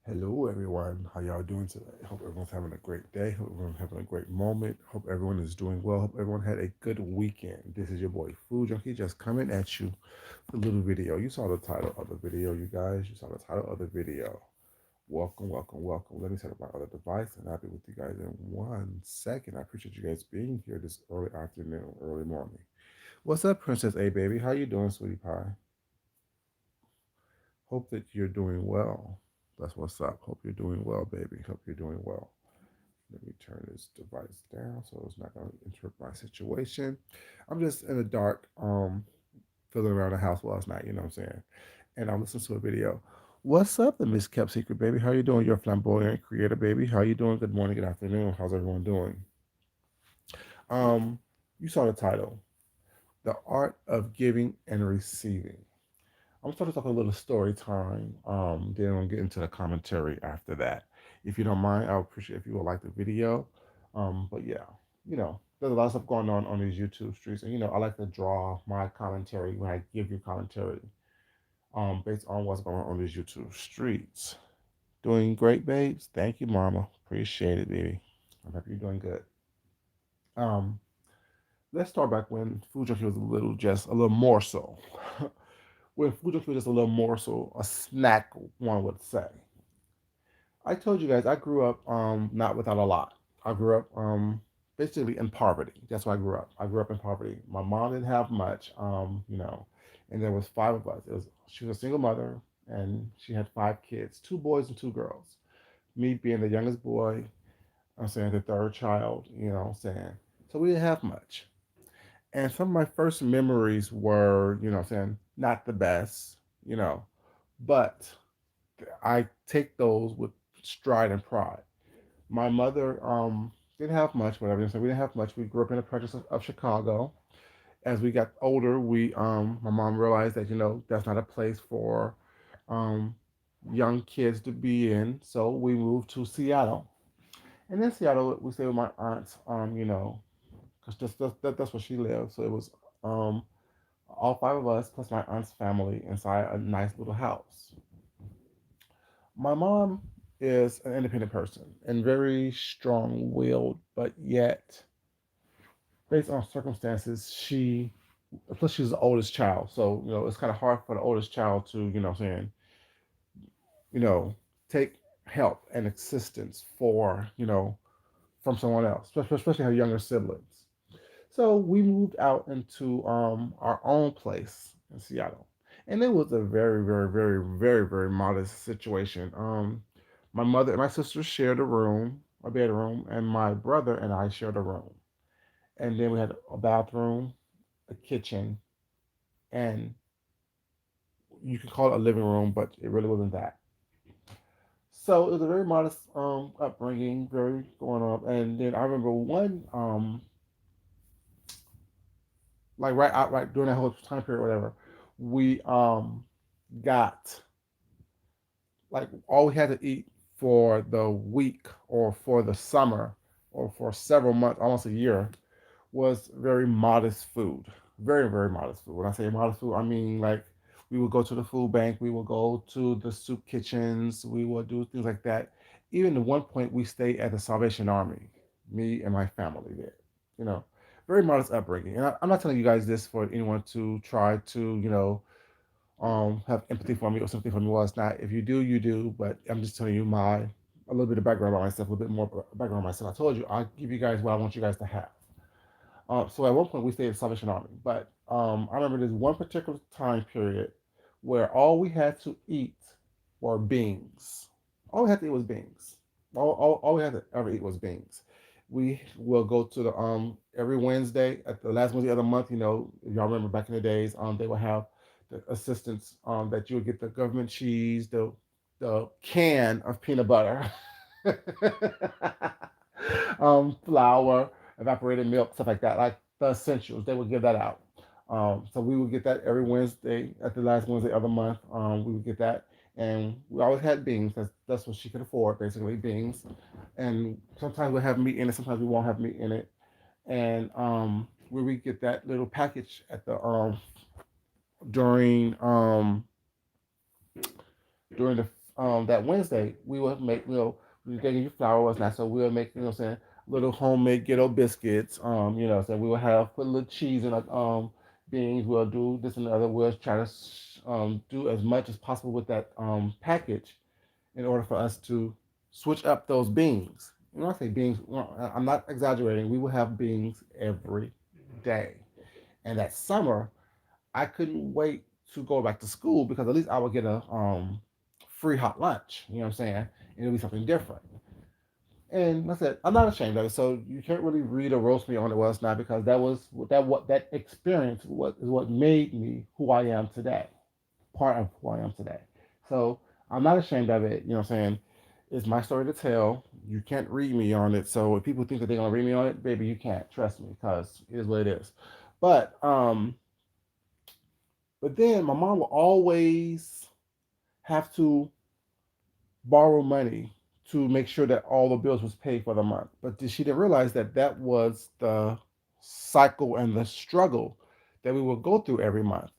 Hello, everyone. How y'all doing today? Hope everyone's having a great day. Hope everyone's having a great moment. Hope everyone is doing well. Hope everyone had a good weekend. This is your boy Food Junkie just coming at you with a little video. You saw the title of the video, you guys. You saw the title of the video. Welcome, welcome, welcome. Let me set up my other device and I'll be with you guys in 1 second. I appreciate you guys being here this early afternoon, early morning. What's up, Princess A baby? How you doing, sweetie pie? Hope that you're doing well. That's what's up. Hope you're doing well, baby. Hope you're doing well. Let me turn this device down so it's not going to interrupt my situation. I'm just in the dark, fiddling around the house last night, you know what I'm saying? And I listened to a video. What's up, the Miss Kept Secret, baby? How you doing? You're a flamboyant creator, baby. How you doing? Good morning, good afternoon. How's everyone doing? Um, you saw the title, The Art of Giving and Receiving. I'm starting to talk a little story time. Then I'll get into the commentary after that. If you don't mind, I would appreciate if you would like the video. But yeah, there's a lot of stuff going on these YouTube streets, and I like to draw my commentary when I give you commentary, based on what's going on these YouTube streets. Doing great, babes. Thank you, Mama. Appreciate it, baby. I'm happy you're doing good. Um, let's start back when Food Junkie was just a little more so. When Food Junkie was just a little morsel, a snack, one would say. I told you guys I grew up not without a lot. I grew up basically in poverty. That's why I grew up. I grew up in poverty. My mom didn't have much, and there was five of us. She was a single mother, and she had five kids, two boys and two girls. Me being the youngest boy, I'm saying the third child. I'm saying so we didn't have much. And some of my first memories were, I'm saying not the best, you know, but I take those with stride and pride. My mother didn't have much, whatever. So we didn't have much. We grew up in the projects of Chicago. As we got older, my mom realized that that's not a place for um, young kids to be in. So we moved to Seattle. And in Seattle, we stayed with my aunts. Because that's where she lived. So it was um, all five of us plus my aunt's family inside a nice little house. My mom is an independent person and very strong willed, but yet, based on circumstances, plus she's the oldest child. So, it's kind of hard for the oldest child to, you know, take help and assistance from someone else, especially her younger siblings. So we moved out into our own place in Seattle, and it was a very, very, very, very, very modest situation. My mother and my sister shared a bedroom, and my brother and I shared a room, and then we had a bathroom, a kitchen, and you could call it a living room, but it really wasn't that. So it was a very modest upbringing, very growing up, and then I remember one like right during that whole time period, whatever, we got like all we had to eat for the week or for the summer or for several months, almost a year, was very modest food. Very, very modest food. When I say modest food, I mean like we would go to the food bank, we would go to the soup kitchens, we would do things like that. Even at one point, we stayed at the Salvation Army, me and my family there. You know, very modest upbringing. And I'm not telling you guys this for anyone to try to, have empathy for me or sympathy for me. Well, it's not. If you do, you do. But I'm just telling you a little bit of background about myself, a little bit more background on myself. I told you I'll give you guys what I want you guys to have. So at one point we stayed at Salvation Army, but I remember this one particular time period where all we had to eat were beans. All we had to eat was beans. All we had to ever eat was beans. We will go to the every Wednesday at the last Wednesday of the month. If y'all remember back in the days, they would have the assistance that you would get the government cheese, the can of peanut butter, flour, evaporated milk, stuff like that, like the essentials. They would give that out. So we would get that every Wednesday at the last Wednesday of the month. We would get that, and we always had beans. That's what she could afford, basically beans. And sometimes we'll have meat in it. Sometimes we won't have meat in it. And we would get that little package at the during during the that Wednesday, we would make, we gave you flowers, and so we would make, saying, little homemade ghetto biscuits. So we would have put a little cheese in beans. We'll do this and the other. We'll try to do as much as possible with that package in order for us to switch up those beans. When I say beans, I'm not exaggerating. We will have beans every day. And that summer, I couldn't wait to go back to school because at least I would get a free hot lunch. You know what I'm saying? And it'll be something different. And like I said, I'm not ashamed of it. So you can't really read or roast me on it was not because that experience is what made me who I am today. Part of who I am today. So I'm not ashamed of it. You know what I'm saying? It's my story to tell. You can't read me on it. So if people think that they're gonna read me on it, baby, you can't. Trust me, because it is what it is. But but then my mom will always have to borrow money to make sure that all the bills was paid for the month. But she didn't realize that that was the cycle and the struggle that we would go through every month,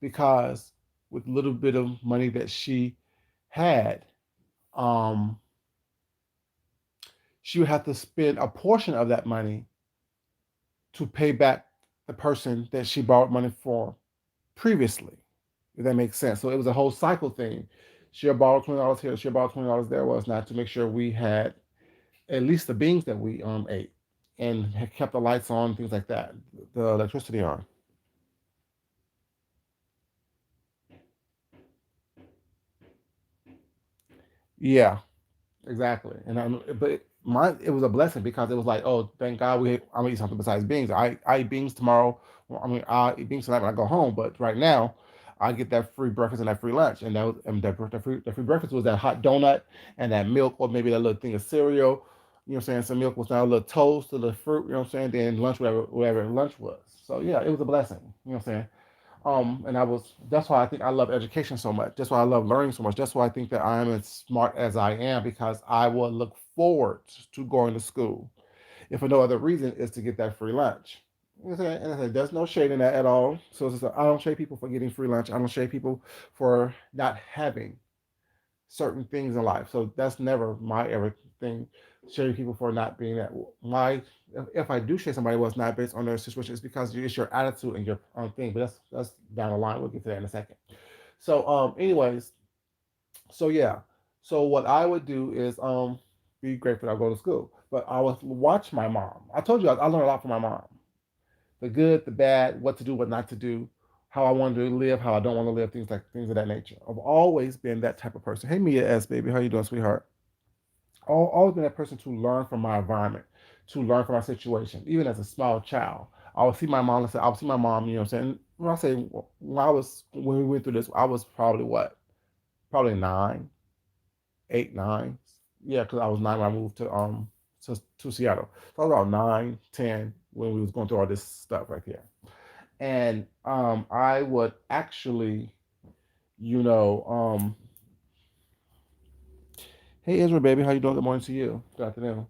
because with little bit of money that she had, um, she would have to spend a portion of that money to pay back the person that she borrowed money for previously. If that makes sense. So it was a whole cycle thing. She'll borrow $20 here, she'll borrow $20 there, was not to make sure we had at least the beans that we ate and had kept the lights on, things like that, the electricity on. Yeah, exactly. But it was a blessing because it was like, oh, thank God I'm gonna eat something besides beans. I eat beans tomorrow. Well, I mean, I eat beans tonight when I go home. But right now, I get that free breakfast and that free lunch, and the free breakfast was that hot donut and that milk, or maybe that little thing of cereal. You know what I'm saying? Some milk was now a little toast, a little fruit. You know what I'm saying? Then lunch, whatever lunch was. So yeah, it was a blessing. You know what I'm saying? And that's why I think I love education so much. That's why I love learning so much. That's why I think that I am as smart as I am, because I will look forward to going to school. If for no other reason is to get that free lunch. You know what I'm saying? And I said, there's no shade in that at all. So I don't shade people for getting free lunch. I don't shade people for not having certain things in life. So that's never my everything. Shading people for not being that. My if I do shade somebody was not based on their situation, it's because it's your attitude and your own thing. But that's down the line. We'll get to that in a second. So anyways, so yeah. So what I would do is be grateful I go to school. But I would watch my mom. I told you I learned a lot from my mom. The good, the bad, what to do, what not to do, how I wanted to live, how I don't want to live, things of that nature. I've always been that type of person. Hey Mia S baby, how you doing, sweetheart? Always been that person to learn from my environment, to learn from my situation. Even as a small child, I would see my mom. I would see my mom. You know what I'm saying? When I say when we went through this, I was probably what? Probably nine, 8, 9. Yeah, because I was 9 when I moved to Seattle. So I was about 9, 10 when we was going through all this stuff right here. And I would actually, you know, hey Israel, baby, how you doing? Good morning to you. Good afternoon.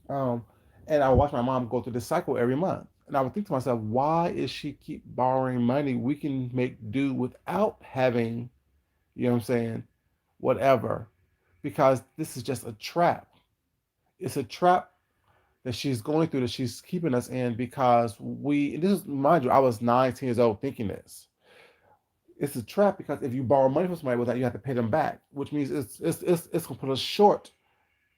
Um, and I watch my mom go through this cycle every month. And I would think to myself, why is she keep borrowing money? We can make do without having, you know what I'm saying, whatever. Because this is just a trap. It's a trap that she's going through, that she's keeping us in, because this is, mind you, I was 9, 10 years old thinking this. It's a trap because if you borrow money from somebody with that, you have to pay them back, which means it's gonna put us short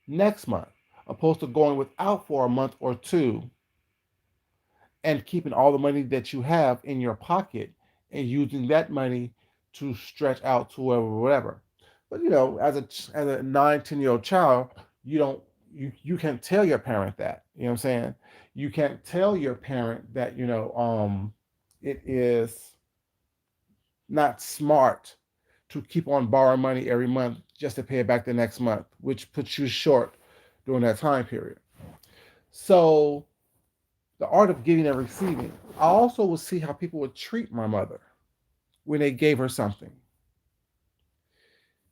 next month, opposed to going without for a month or two and keeping all the money that you have in your pocket and using that money to stretch out to whatever. But as a 9, 10 year old child, you don't you can't tell your parent that. You know what I'm saying? You can't tell your parent that it is not smart to keep on borrowing money every month just to pay it back the next month, which puts you short during that time period. So the art of giving and receiving. I also would see how people would treat my mother when they gave her something.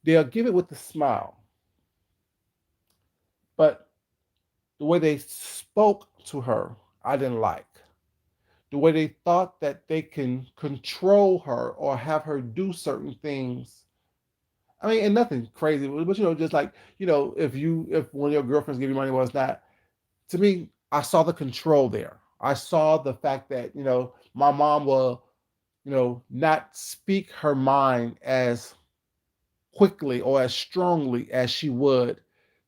They'll give it with a smile, but the way they spoke to her, I didn't like. The way they thought that they can control her or have her do certain things. I mean, and nothing crazy, but just like, if one of your girlfriends give you money, was not, to me, I saw the control there. I saw the fact that, my mom will, not speak her mind as quickly or as strongly as she would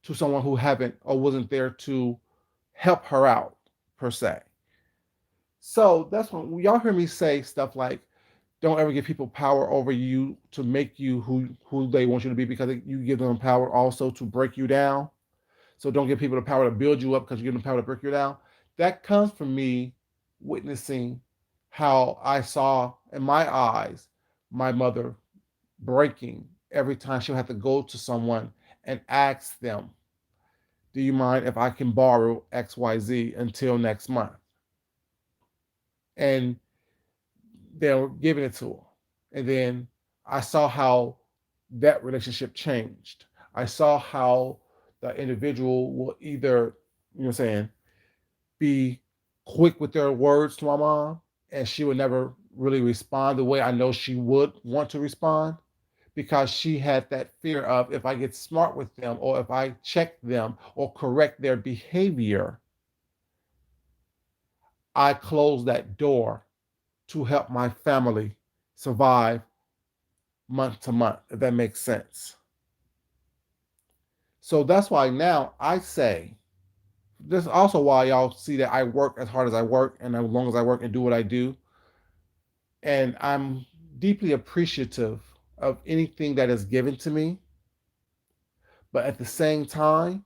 to someone who haven't or wasn't there to help her out, per se. So that's when y'all hear me say stuff like, don't ever give people power over you to make you who they want you to be, because you give them power also to break you down. So don't give people the power to build you up because you give them power to break you down. That comes from me witnessing how I saw in my eyes my mother breaking every time she would have to go to someone and ask them, do you mind if I can borrow XYZ until next month? And they were giving it to her. And then I saw how that relationship changed. I saw how the individual will either, saying, be quick with their words to my mom, and she would never really respond the way I know she would want to respond, because she had that fear of, if I get smart with them or if I check them or correct their behavior, I close that door to help my family survive month to month, if that makes sense. So that's why now I say, this is also why y'all see that I work as hard as I work and as long as I work and do what I do. And I'm deeply appreciative of anything that is given to me. But at the same time,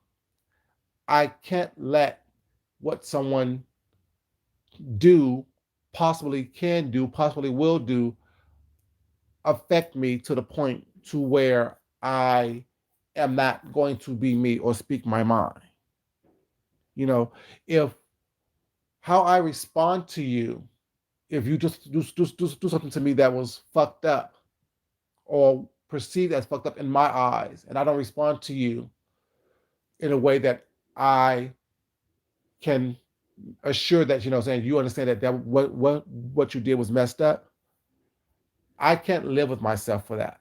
I can't let what someone do, possibly can do, possibly will do, affect me to the point to where I am not going to be me or speak my mind. If how I respond to you, if you just do something to me that was fucked up or perceived as fucked up in my eyes, and I don't respond to you in a way that I can assure that, saying, you understand that what you did was messed up, I can't live with myself for that.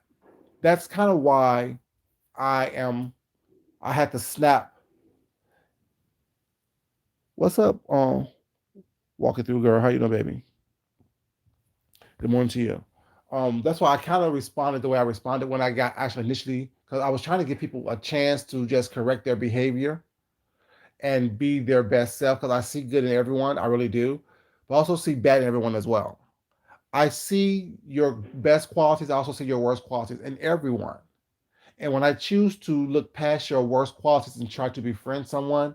That's kind of why I am. I had to snap. What's up? Walking through, girl. How you doing, baby? Good morning to you. That's why I kind of responded the way I responded when I got actually initially, because I was trying to give people a chance to just correct their behavior and be their best self. Because I see good in everyone, I really do, but I also see bad in everyone as well. I see your best qualities. I also see your worst qualities in everyone. And when I choose to look past your worst qualities and try to befriend someone,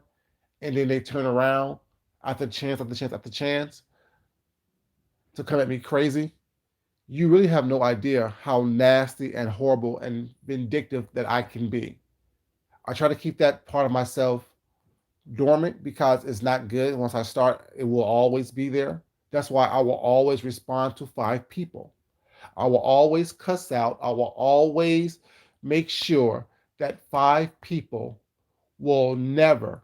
and then they turn around after chance after chance after chance to come at me crazy, you really have no idea how nasty and horrible and vindictive that I can be. I try to keep that part of myself dormant because it's not good. Once I start, it will always be there. That's why I will always respond to 5 people. I will always cuss out. I will always make sure that 5 people will never,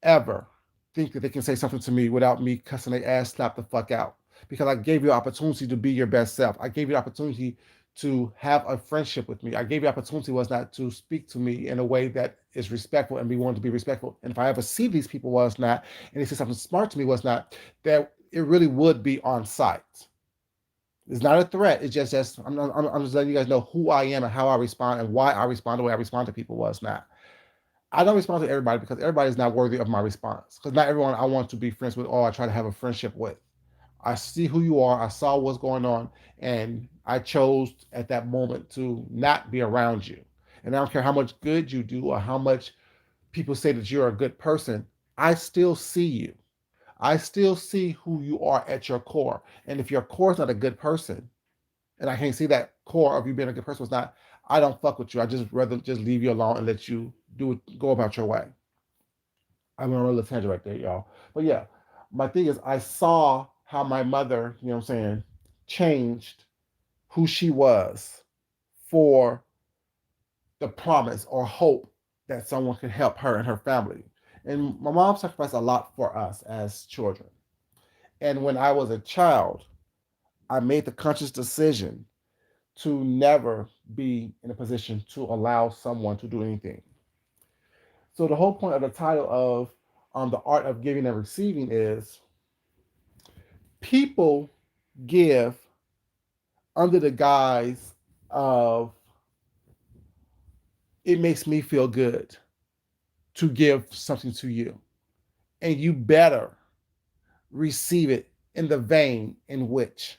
ever think that they can say something to me without me cussing their ass slap the fuck out. Because I gave you the opportunity to be your best self. I gave you the opportunity to have a friendship with me. I gave you the opportunity was not to speak to me in a way that is respectful and be wanted to be respectful. And if I ever see these people was not, and they say something smart to me was not, that it really would be on site. It's not a threat. It's just I'm just letting you guys know who I am and how I respond and why I respond the way I respond to people was not. I don't respond to everybody because everybody is not worthy of my response. Because not everyone I want to be friends with or I try to have a friendship with. I see who you are. I saw what's going on, and I chose at that moment to not be around you. And I don't care how much good you do or how much people say that you're a good person. I still see you. I still see who you are at your core. And if your core is not a good person, and I can't see that core of you being a good person was not, I don't fuck with you. I just rather just leave you alone and let you do it, go about your way. I went on a little tangent right there, y'all. But yeah, my thing is I saw how my mother, changed who she was for the promise or hope that someone could help her and her family. And my mom sacrificed a lot for us as children. And when I was a child, I made the conscious decision to never be in a position to allow someone to do anything. So the whole point of the title of the art of giving and receiving is people give under the guise of it makes me feel good to give something to you, and you better receive it in the vein in which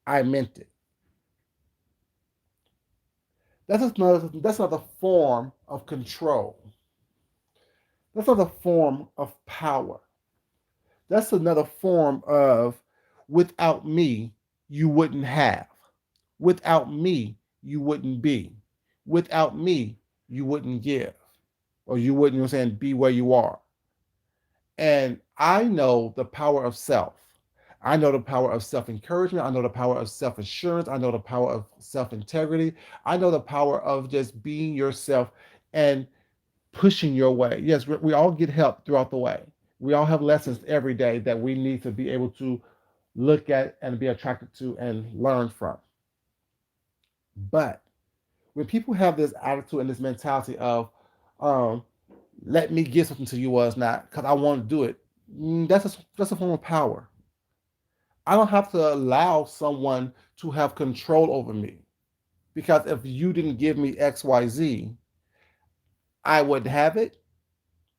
I meant it. That's another form of control. That's another form of power. That's another form of without me, you wouldn't have. Without me, you wouldn't be. Without me, you wouldn't give. Or you wouldn't, be where you are. And I know the power of self. I know the power of self encouragement. I know the power of self assurance. I know the power of self integrity. I know the power of just being yourself and pushing your way. Yes, we all get help throughout the way. We all have lessons every day that we need to be able to look at and be attracted to and learn from. But when people have this attitude and this mentality of, um, let me give something to you was not because I want to do it, that's a form of power. I don't have to allow someone to have control over me because if you didn't give me XYZ, I would have it.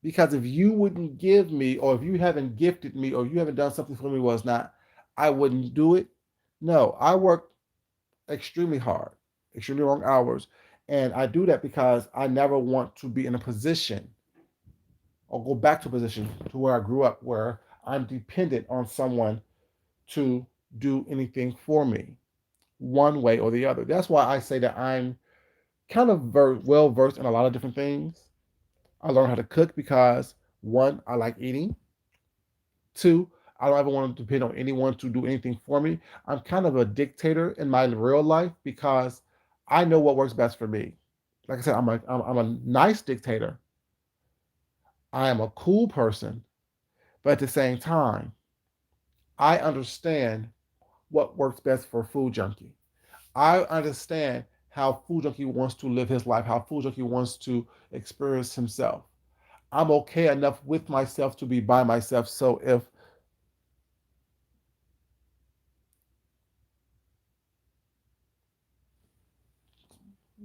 Because if you wouldn't give me, or if you haven't gifted me, or you haven't done something for me was not, I wouldn't do it. No, I work extremely hard, extremely long hours, and I do that because I never want to be in a position or go back to a position to where I grew up, where I'm dependent on someone to do anything for me, one way or the other. That's why I say that I'm kind of well versed in a lot of different things. I learned how to cook because one, I like eating. Two, I don't ever want to depend on anyone to do anything for me. I'm kind of a dictator in my real life because I know what works best for me. Like I said, I'm a nice dictator. I am a cool person, but at the same time, I understand what works best for Food Junkie. I understand how Food Junkie wants to live his life, how Food Junkie wants to experience himself. I'm okay enough with myself to be by myself. So if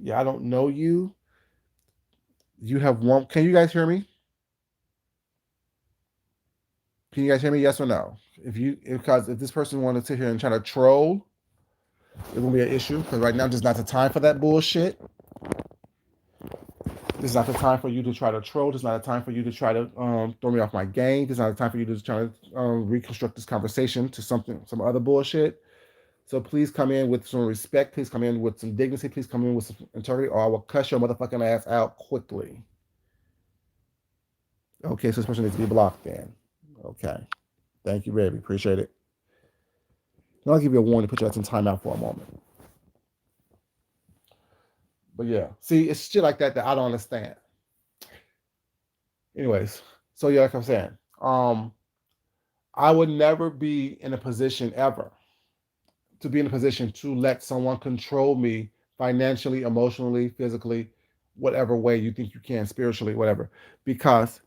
yeah, I don't know you, you have one. Can you guys hear me? Can you guys hear me? Yes or no? Because if this person wanted to sit here and try to troll, it will be an issue. Because right now, just not the time for that bullshit. This is not the time for you to try to troll. This is not a time for you to try to throw me off my game. This is not a time for you to try to reconstruct this conversation to some other bullshit. So please come in with some respect. Please come in with some dignity. Please come in with some integrity, or I will cuss your motherfucking ass out quickly. Okay, so this person needs to be blocked then. Okay. Thank you, baby. Appreciate it. Now I'll give you a warning, put you out some time out for a moment. But yeah, see, it's shit like that that I don't understand. Anyways, so yeah, like I'm saying, I would never be in a position ever to be in a position to let someone control me financially, emotionally, physically, whatever way you think you can, spiritually, whatever. Because,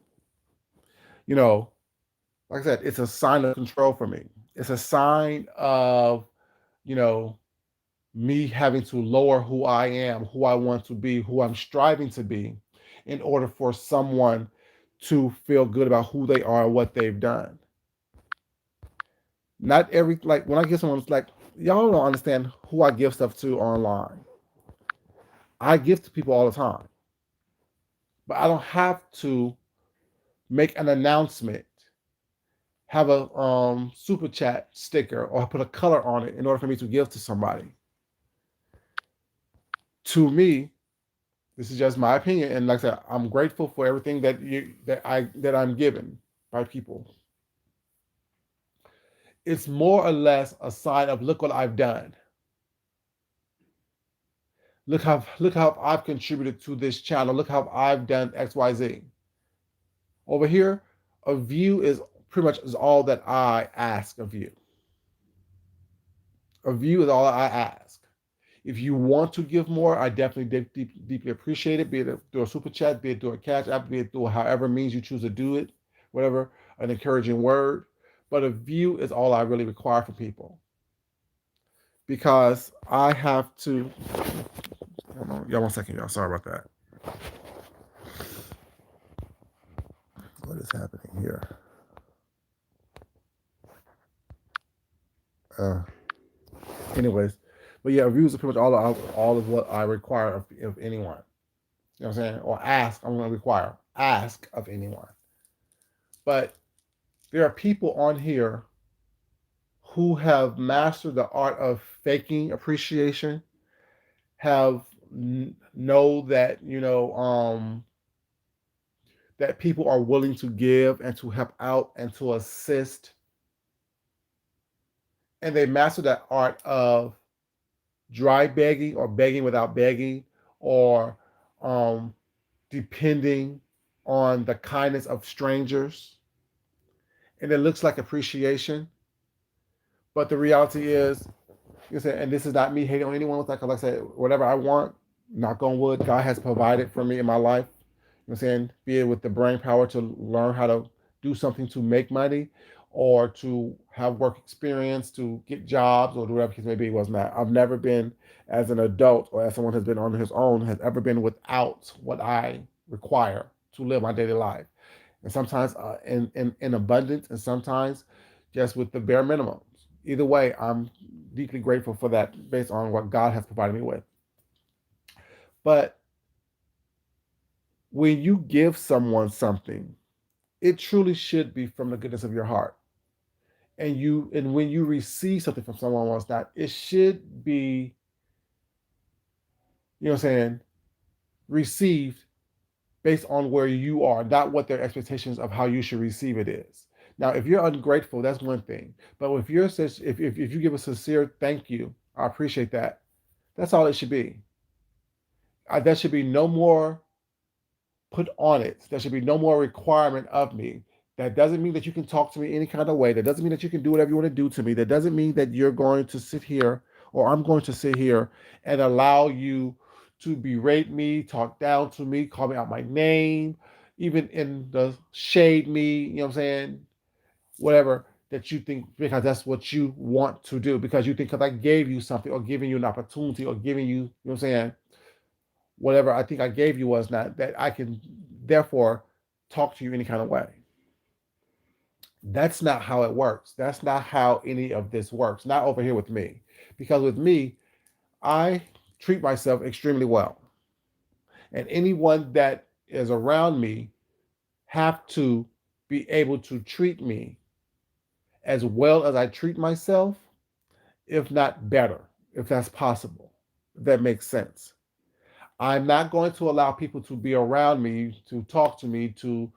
you know, like I said, it's a sign of control for me. It's a sign of, you know, me having to lower who I am, who I want to be, who I'm striving to be, in order for someone to feel good about who they are and what they've done. Not every like when I give someone, it's like y'all don't understand who I give stuff to online. I give to people all the time, but I don't have to make an announcement, have a super chat sticker, or put a color on it in order for me to give to somebody. To me, this is just my opinion, and like I said, I'm grateful for everything that I'm given by people. It's more or less a sign of look what I've done. Look how I've contributed to this channel. Look how I've done XYZ. Over here, a view is pretty much is all that I ask of you. A view is all I ask. If you want to give more, I definitely deeply appreciate it, be it through a super chat, be it through a cash app, be it through however means you choose to do it, whatever, an encouraging word. But a view is all I really require from people because I have to. Hold on, y'all, 1 second, y'all. Sorry about that. What is happening here? Uh, anyways, but yeah, views are pretty much all of what I require of anyone. You know what I'm saying? Or ask. I'm going to require ask of anyone. But there are people on here who have mastered the art of faking appreciation, have know that that people are willing to give and to help out and to assist, and they master that art of dry begging or begging without begging or um, depending on the kindness of strangers, and it looks like appreciation, but the reality is, you said, and this is not me hating on anyone. Like I said, whatever I want, knock on wood, God has provided for me in my life. You know what I'm saying? Be it with the brain power to learn how to do something to make money or to have work experience, to get jobs or whatever case may be, was not. I've never been, as an adult or as someone has been on his own, has ever been without what I require to live my daily life. And sometimes in abundance, and sometimes just with the bare minimum. Either way, I'm deeply grateful for that based on what God has provided me with. But when you give someone something, it truly should be from the goodness of your heart. And when you receive something from someone else, that it should be, you know what I'm saying, received based on where you are, not what their expectations of how you should receive it is. Now, if you're ungrateful, that's one thing. But if you're if you give a sincere thank you, I appreciate that. That's all it should be. There should be no more put on it. There should be no more requirement of me. That doesn't mean that you can talk to me any kind of way. That doesn't mean that you can do whatever you want to do to me. That doesn't mean that you're going to sit here or I'm going to sit here and allow you to berate me, talk down to me, call me out my name, even in the shade me, you know what I'm saying? Whatever that you think because that's what you want to do. Because you think because I gave you something or giving you an opportunity or giving you, you know what I'm saying, whatever I think I gave you was not that I can therefore talk to you any kind of way. That's not how it works. That's not how any of this works. Not over here with me. Because with me, I treat myself extremely well. And anyone that is around me have to be able to treat me as well as I treat myself, if not better, if that's possible. If that makes sense. I'm not going to allow people to be around me, to talk to me, to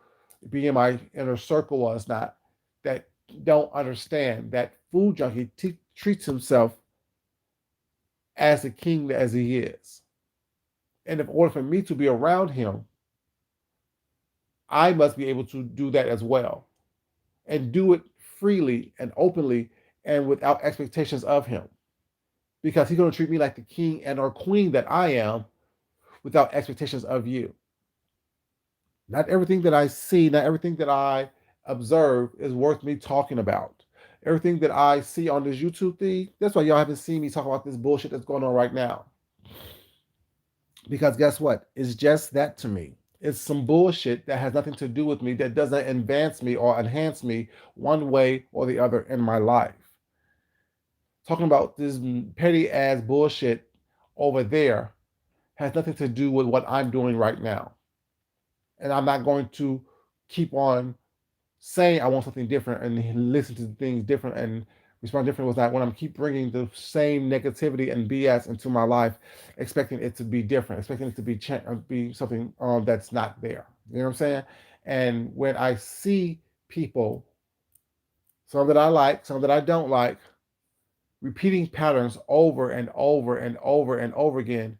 be in my inner circle or it's not, that don't understand that food junkie treats himself as the king as he is. And in order for me to be around him, I must be able to do that as well and do it freely and openly and without expectations of him because he's going to treat me like the king and or queen that I am without expectations of you. Not everything that I see, not everything that I observe is worth me talking about. Everything that I see on this YouTube feed, that's why y'all haven't seen me talk about this bullshit that's going on right now. Because guess what? It's just that to me. It's some bullshit that has nothing to do with me, that doesn't advance me or enhance me one way or the other in my life. Talking about this petty ass bullshit over there has nothing to do with what I'm doing right now. And I'm not going to keep on saying I want something different and listen to things different and respond different with that when I'm keep bringing the same negativity and BS into my life, expecting it to be different, expecting it to be something that's not there. You know what I'm saying? And when I see people, some that I like, some that I don't like, repeating patterns over and over and over and over again,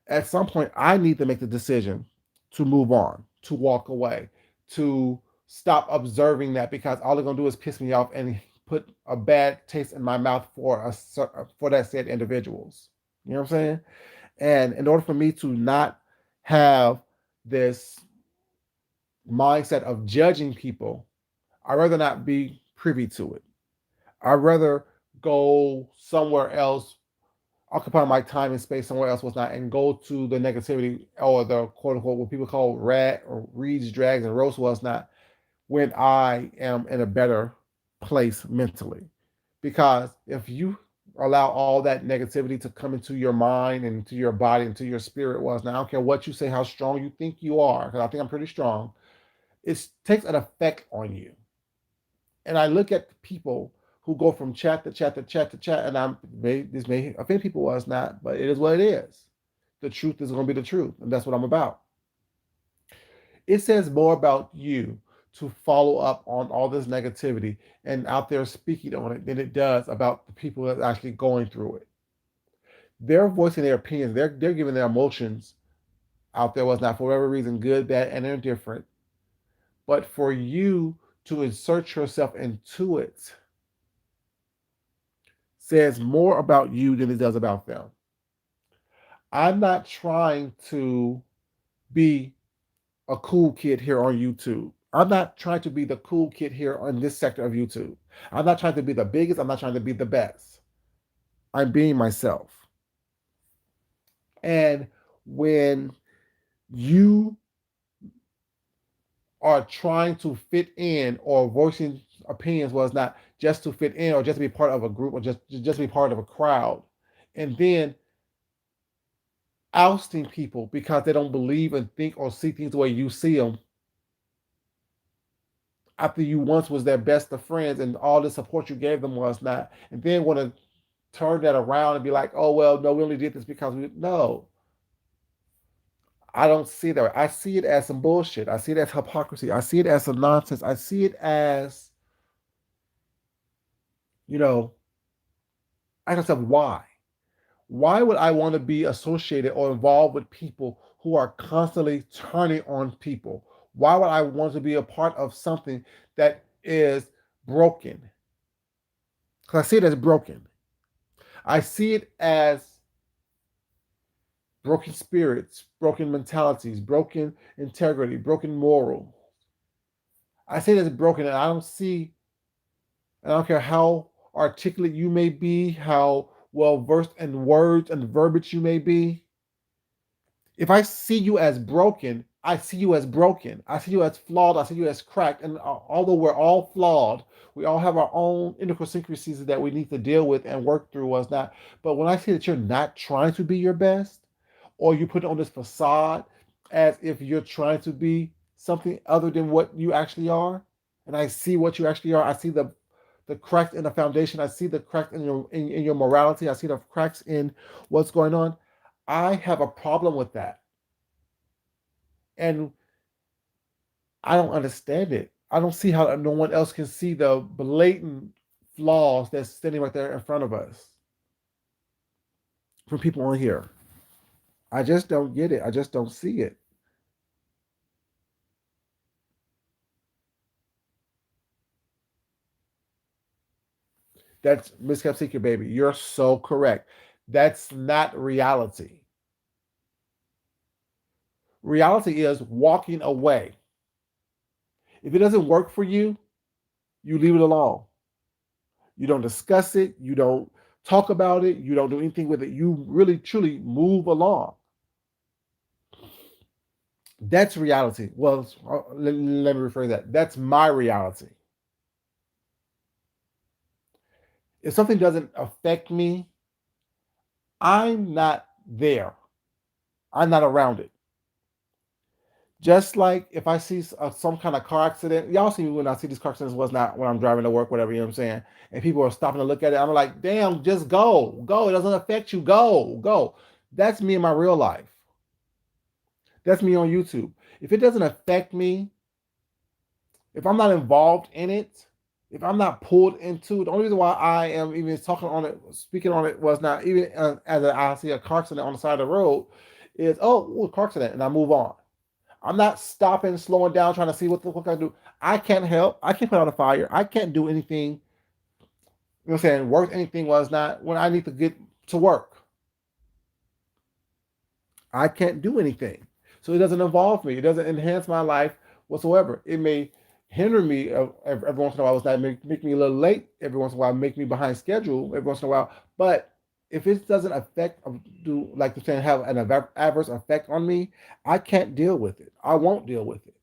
at some point I need to make the decision to move on, to walk away, to stop observing that because all they're gonna do is piss me off and put a bad taste in my mouth for that said individuals. You know what I'm saying? And in order for me to not have this mindset of judging people, I'd rather not be privy to it. I'd rather go somewhere else, occupy my time and space somewhere else was not, and go to the negativity or the quote unquote what people call rat or reeds, drags, and roast was not when I am in a better place mentally. Because if you allow all that negativity to come into your mind and into your body, into your spirit was now, I don't care what you say, how strong you think you are, because I think I'm pretty strong, it takes an effect on you. And I look at people who go from chat to chat to chat to chat, and this may offend people or it's not, but it is what it is. The truth is going to be the truth, and that's what I'm about. It says more about you to follow up on all this negativity and out there speaking on it than it does about the people that are actually going through it. They're voicing their opinions, they're giving their emotions out there was not for whatever reason, good, bad, and indifferent. But for you to insert yourself into it says more about you than it does about them. I'm not trying to be a cool kid here on YouTube. I'm not trying to be the cool kid here on this sector of YouTube. I'm not trying to be the biggest. I'm not trying to be the best. I'm being myself. And when you are trying to fit in or voicing opinions was not just to fit in or just to be part of a group or just be part of a crowd, and then ousting people because they don't believe and think or see things the way you see them after you once was their best of friends and all the support you gave them was not, and then want to turn that around and be like, oh well, no, we only did this because we no. I don't see that. I see it as some bullshit. I see it as hypocrisy. I see it as some nonsense. I see it as, you know, I ask myself, why? Why would I want to be associated or involved with people who are constantly turning on people? Why would I want to be a part of something that is broken? Because I see it as broken. I see it as broken spirits, broken mentalities, broken integrity, broken moral. I see it as broken, and I don't see, and I don't care how articulate you may be, how well versed in words and verbiage you may be. If I see you as broken, I see you as broken. I see you as flawed. I see you as cracked. And although we're all flawed, we all have our own idiosyncrasies that we need to deal with and work through. Was not. But when I see that you're not trying to be your best, or you put on this facade as if you're trying to be something other than what you actually are, and I see what you actually are. I see the cracks in the foundation. I see the cracks in your morality. I see the cracks in what's going on. I have a problem with that. And I don't understand it. I don't see how no one else can see the blatant flaws that's standing right there in front of us from people on here. I just don't get it. I just don't see it. That's Miss Capsicum, baby. You're so correct. That's not reality. Reality is walking away. If it doesn't work for you, you leave it alone. You don't discuss it. You don't talk about it. You don't do anything with it. You really, truly move along. That's reality. Well, let me rephrase that. That's my reality. If something doesn't affect me, I'm not there. I'm not around it. Just like if I see some kind of car accident, y'all see me when I see these car accidents was not when I'm driving to work, whatever, you know what I'm saying? And people are stopping to look at it. I'm like, damn, just go. Go. It doesn't affect you. Go. Go. That's me in my real life. That's me on YouTube. If it doesn't affect me, if I'm not involved in it, if I'm not pulled into it, the only reason why I am even talking on it, speaking on it was not even as I see a car accident on the side of the road, is ooh, car accident, and I move on. I'm not stopping, slowing down, trying to see what can I do. I can't help. I can't put out a fire. I can't do anything. You know what I'm saying? Worth anything was not when I need to get to work. I can't do anything. So it doesn't involve me. It doesn't enhance my life whatsoever. It may hinder me every once in a while. It's not make me a little late every once in a while, make me behind schedule every once in a while. But if it doesn't affect, do like the saying, have an adverse effect on me, I can't deal with it. I won't deal with it.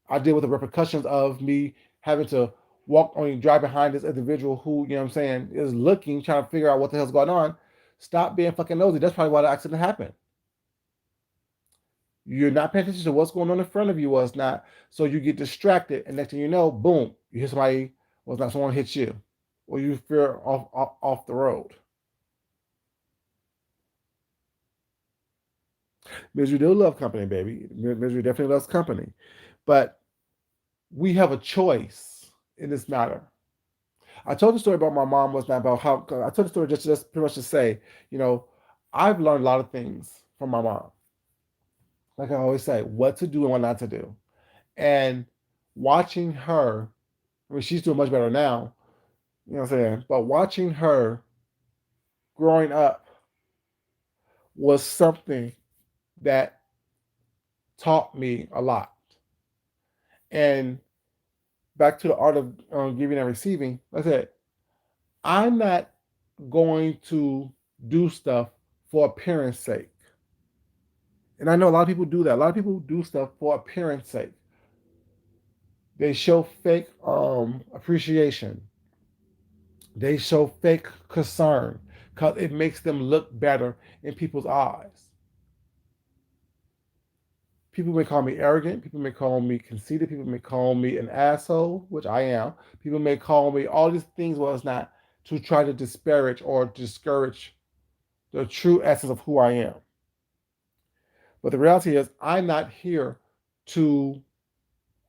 I deal with the repercussions of me having to walk on drive behind this individual who, you know what I'm saying, is looking, trying to figure out what the hell's going on. Stop being fucking nosy. That's probably why the accident happened. You're not paying attention to what's going on in front of you was not. So you get distracted, and next thing you know, boom, you hit somebody, was not someone hits you. Or you fear off the road. Misery do love company, baby. Misery definitely loves company. But we have a choice in this matter. I told the story about my mom was not about how I told the story just pretty much to say, you know, I've learned a lot of things from my mom. Like I always say, what to do and what not to do. And watching her, I mean, she's doing much better now, you know what I'm saying? But watching her growing up was something that taught me a lot. And back to the art of giving and receiving, like I said, I'm not going to do stuff for appearance sake. And I know a lot of people do that. A lot of people do stuff for appearance sake. They show fake appreciation. They show fake concern because it makes them look better in people's eyes. People may call me arrogant. People may call me conceited. People may call me an asshole, which I am. People may call me all these things. Well, it's not to try to disparage or discourage the true essence of who I am. But the reality is, I'm not here to,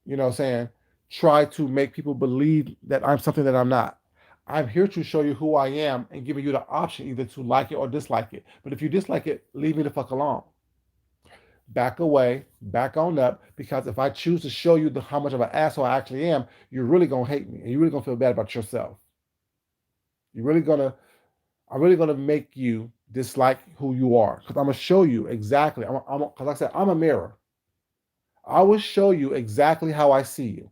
you know what I'm saying, try to make people believe that I'm something that I'm not. I'm here to show you who I am and giving you the option either to like it or dislike it. But if you dislike it, leave me the fuck alone. Back away, back on up, because if I choose to show you how much of an asshole I actually am, you're really gonna hate me and you're really gonna feel bad about yourself. You're really gonna, I'm really gonna make you dislike who you are because I'm gonna show you exactly. Because like I said, I'm a mirror. I will show you exactly how I see you.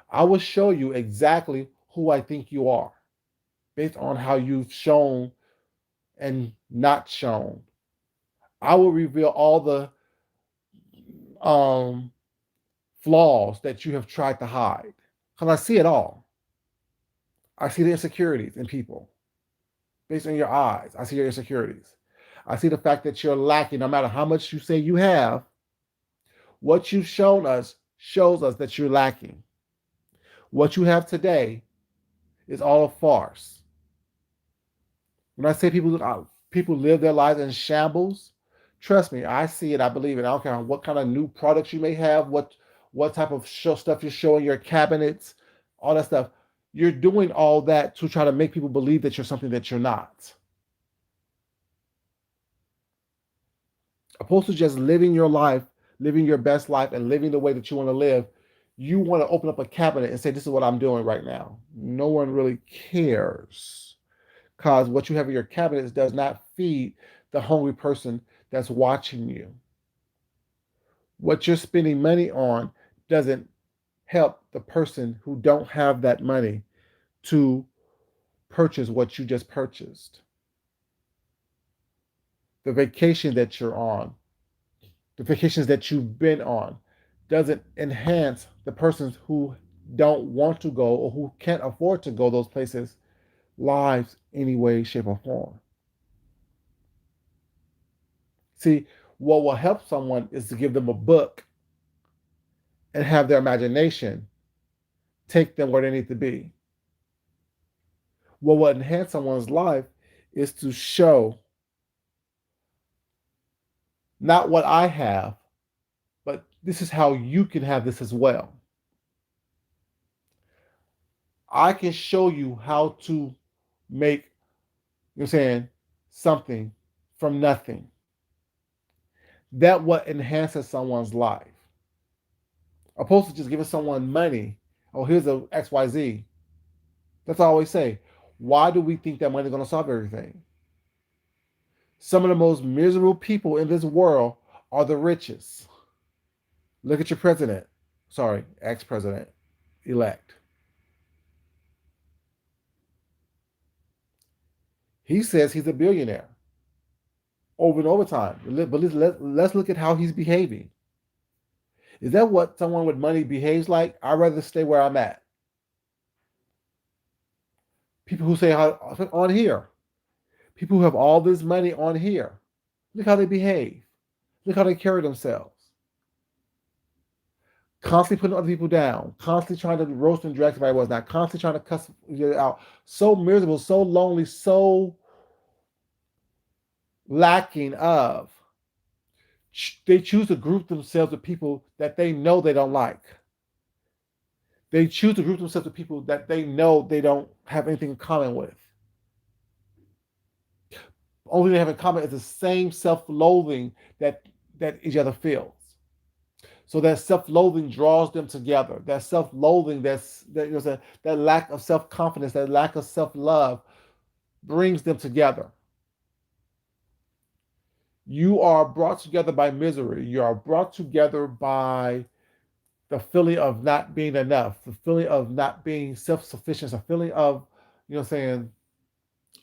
I will show you exactly who I think you are based on how you've shown and not shown. I will reveal all the um, flaws that you have tried to hide because I see it all. I see the insecurities in people based on your eyes. I see your insecurities. I see the fact that you're lacking, no matter how much you say you have. What you've shown us shows us that you're lacking. What you have today is all a farce. When I say people live their lives in shambles, trust me, I see it. I believe it. I don't care what kind of new products you may have, what type of stuff you're showing your cabinets, all that stuff. You're doing all that to try to make people believe that you're something that you're not. Opposed to just living your life, living your best life, and living the way that you want to live, you want to open up a cabinet and say, "This is what I'm doing right now." No one really cares because what you have in your cabinets does not feed the hungry person that's watching you. What you're spending money on doesn't help the person who don't have that money to purchase what you just purchased. The vacation that you're on, the vacations that you've been on, doesn't enhance the persons who don't want to go or who can't afford to go those places lives any way, shape, or form. See, what will help someone is to give them a book and have their imagination take them where they need to be. What will enhance someone's life is to show not what I have, but this is how you can have this as well. I can show you how to make, you know what I'm saying, something from nothing. That what enhances someone's life. Opposed to just giving someone money. Oh, here's a XYZ. That's all I always say. Why do we think that money is going to solve everything? Some of the most miserable people in this world are the richest. Look at your president. Sorry, ex-president elect. He says he's a billionaire over and over time. But let's look at how he's behaving. Is that what someone with money behaves like? I'd rather stay where I'm at. People who say on here, people who have all this money on here, look how they behave. Look how they carry themselves. Constantly putting other people down, constantly trying to roast and drag somebody was not, constantly trying to cuss you out. So miserable, so lonely, so lacking of. They choose to group themselves with people that they know they don't like. They choose to group themselves with people that they know they don't have anything in common with. Only they have in common is the same self-loathing that each other feels. So that self-loathing draws them together. That self-loathing, that lack of self-confidence, that lack of self-love brings them together. You are brought together by misery. You are brought together by the feeling of not being enough, the feeling of not being self-sufficient, the feeling of, saying,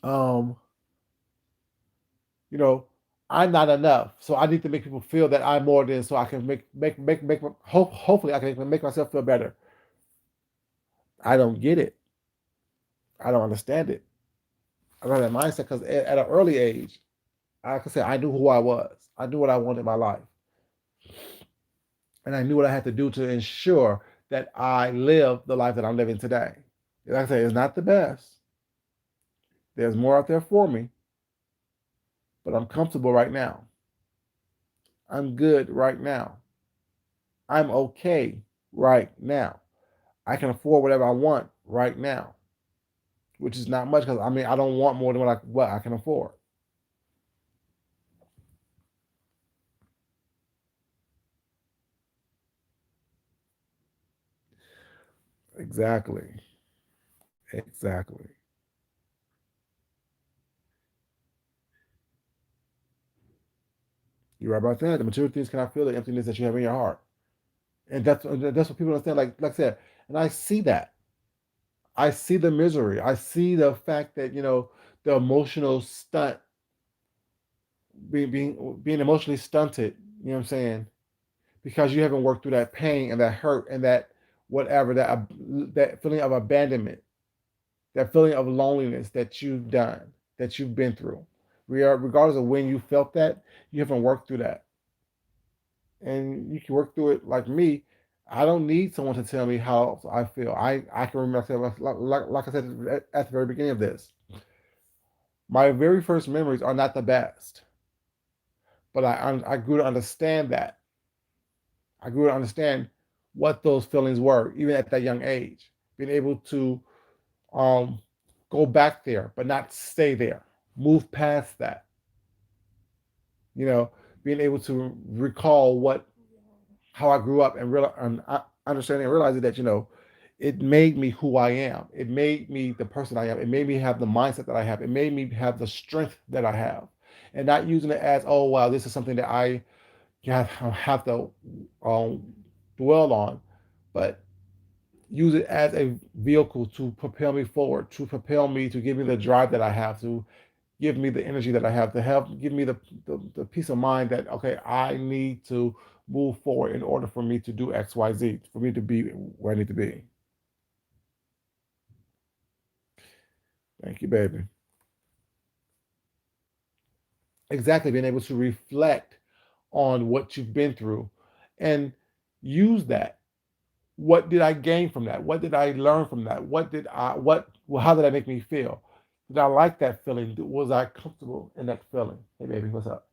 um, you know, I'm not enough. So I need to make people feel that I'm more than, so I can hopefully I can make myself feel better. I don't get it. I don't understand it. I don't have that mindset because at an early age, like I said, I knew who I was. I knew what I wanted in my life. And I knew what I had to do to ensure that I live the life that I'm living today. Like I say, it's not the best. There's more out there for me, but I'm comfortable right now. I'm good right now. I'm okay right now. I can afford whatever I want right now, which is not much because I don't want more than what I can afford. Exactly. Exactly. You're right about that. The material things cannot fill the emptiness that you have in your heart, and that's what people understand. Like I said, and I see that. I see the misery. I see the fact that the emotional stunt, being emotionally stunted. You know what I'm saying? Because you haven't worked through that pain and that hurt and that whatever that feeling of abandonment, that feeling of loneliness that you've done, that you've been through. Regardless of when you felt that, you haven't worked through that, and you can work through it like me. I don't need someone to tell me how I feel. I can remember myself like I said at the very beginning of this. My very first memories are not the best, but I grew to understand that. I grew to understand what those feelings were, even at that young age. Being able to um, go back there, but not stay there. Move past that. You know, being able to recall how I grew up and understanding and realizing that it made me who I am. It made me the person I am. It made me have the mindset that I have. It made me have the strength that I have, and not using it as, oh wow, this is something that I have to um, dwell on, but use it as a vehicle to propel me forward, to propel me, to give me the drive that I have, to give me the energy that I have, to help give me the peace of mind that, okay, I need to move forward in order for me to do XYZ, for me to be where I need to be. Thank you, baby. Exactly, being able to reflect on what you've been through and use that. What did I gain from that? What did I learn from that? How did that make me feel? Did I like that feeling? Was I comfortable in that feeling? Hey baby, what's up?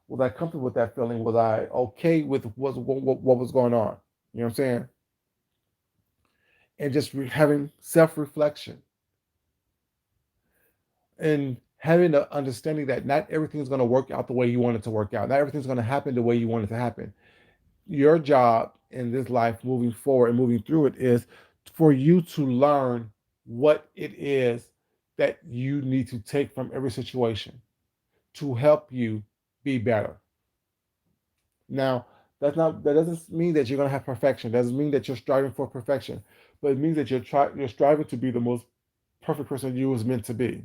Was I comfortable with that feeling? Was I okay with what was going on? You know what I'm saying? And just having self-reflection and having the understanding that not everything's going to work out the way you want it to work out. Not everything's going to happen the way you want it to happen. Your job in this life moving forward and moving through it is for you to learn what it is that you need to take from every situation to help you be better. Now, that doesn't mean that you're gonna have perfection. That doesn't mean that you're striving for perfection, but it means that you're striving to be the most perfect person you was meant to be.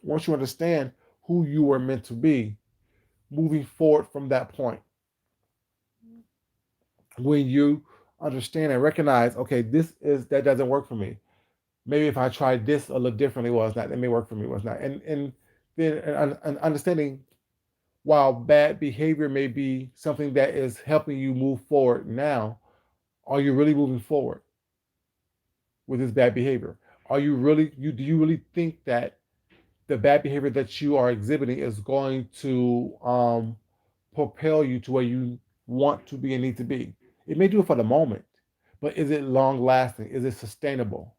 Once you understand who you were meant to be, moving forward from that point, when you understand and recognize, okay, this is that doesn't work for me. Maybe if I tried this a little differently, well, it's not. It may work for me, well, it's not. And then an understanding, while bad behavior may be something that is helping you move forward now, are you really moving forward with this bad behavior? Are you really you do you really think that the bad behavior that you are exhibiting is going to propel you to where you want to be and need to be? It may do it for the moment, but is it long lasting? Is it sustainable?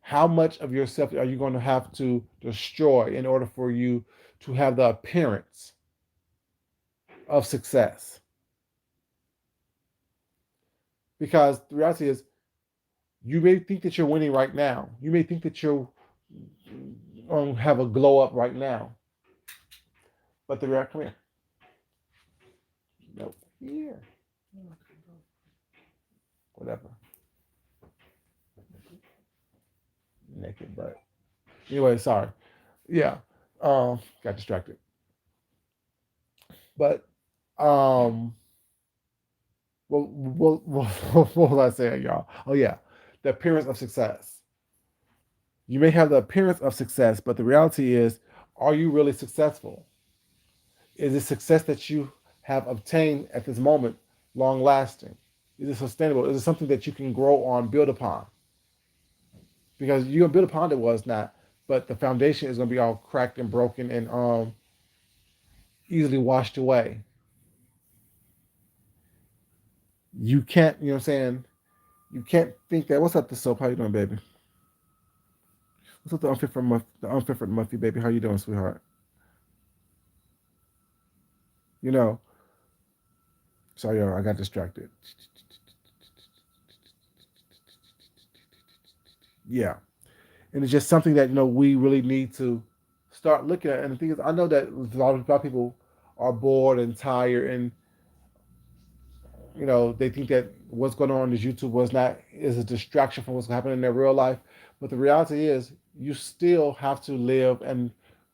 How much of yourself are you going to have to destroy in order for you to have the appearance of success? Because the reality is, you may think that you're winning right now. You may think that you're have a glow up right now, but the reality, come here, nope, here, whatever, naked butt. Anyway, sorry. Yeah, got distracted. But what was I saying, y'all? Oh yeah, the appearance of success. You may have the appearance of success, but the reality is, are you really successful? Is the success that you have obtained at this moment long lasting? Is it sustainable? Is it something that you can grow on, build upon? Because you can build upon it was not, but the foundation is going to be all cracked and broken and easily washed away. You can't, you know what I'm saying? You can't think that. What's up, the soap? How you doing, baby? What's up, the unfit for Muffy, baby? How you doing, sweetheart? You know, sorry, yo, I got distracted. Yeah, and it's just something that we really need to start looking at. And the thing is, I know that a lot of people are bored and tired, and they think that what's going on this YouTube was not is a distraction from what's happening in their real life. But the reality is, you still have to live and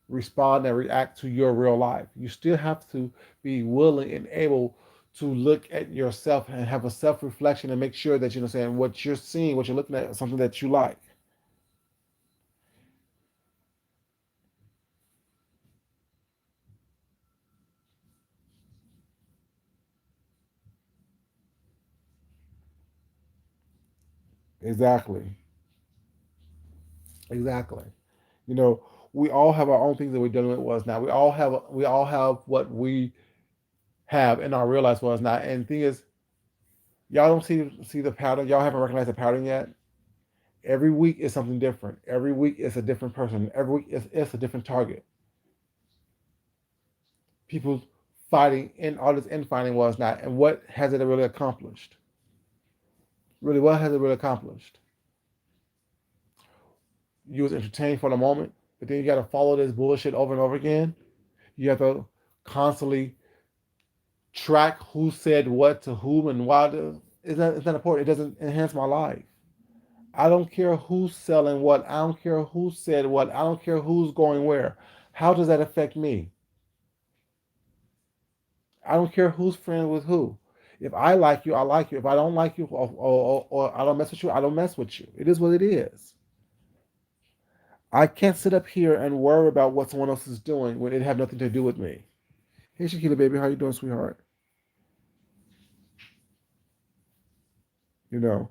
respond and react to your real life. You still have to be willing and able to look at yourself and have a self reflection and make sure that saying what you're seeing, what you're looking at, is something that you like. Exactly. Exactly. You know, we all have our own things that we're dealing with was now. We all have what we have in our real life was not. And the thing is, y'all don't see the pattern. Y'all haven't recognized the pattern yet. Every week is something different. Every week is a different person. Every week is a different target. People fighting in all this infighting was not. And what has it really accomplished? Really, what has it really accomplished? You was entertained for the moment, but then you got to follow this bullshit over and over again. You have to constantly track who said what to whom and why. It's not important. It doesn't enhance my life. I don't care who's selling what. I don't care who said what. I don't care who's going where. How does that affect me? I don't care who's friends with who. If I like you, I like you. If I don't like you, or I don't mess with you, I don't mess with you. It is what it is. I can't sit up here and worry about what someone else is doing when it have nothing to do with me. Hey, Shakila, baby, how you doing, sweetheart? You know,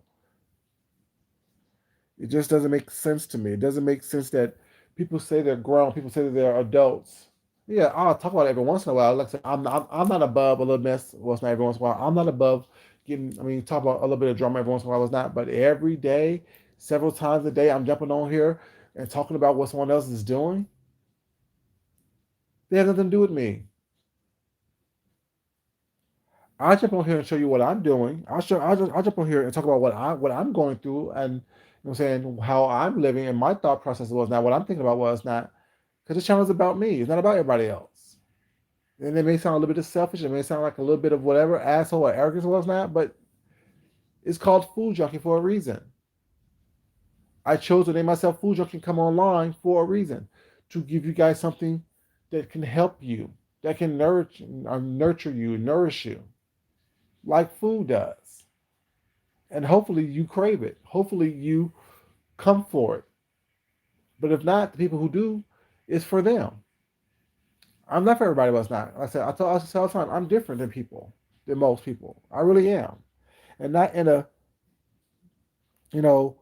it just doesn't make sense to me. It doesn't make sense that people say they're grown, people say that they're adults. Yeah, I'll talk about it every once in a while. Like I said, I'm not above a little mess. Well, it's not every once in a while. I'm not above getting. I mean, talk about a little bit of drama every once in a while. It's not, but every day, several times a day, I'm jumping on here and talking about what someone else is doing. They have nothing to do with me. I jump on here and show you what I'm doing. I'll jump on here and talk about what I'm going through, and You know what I'm saying? How I'm living and my thought process was not what I'm thinking about was not because this channel is about me. It's not about everybody else. And it may sound a little bit of selfish. It may sound like a little bit of whatever asshole or arrogance was not, but it's called Food Junkie for a reason. I chose to name myself Food Junkie and come online for a reason to give you guys something that can help you, that can nurture you, nourish you, like food does. And hopefully you crave it. Hopefully you come for it. But if not, the people who do, it's for them. I'm not for everybody, but it's not. Like I say all the time, I'm different than people, than most people. I really am. And not in a, you know,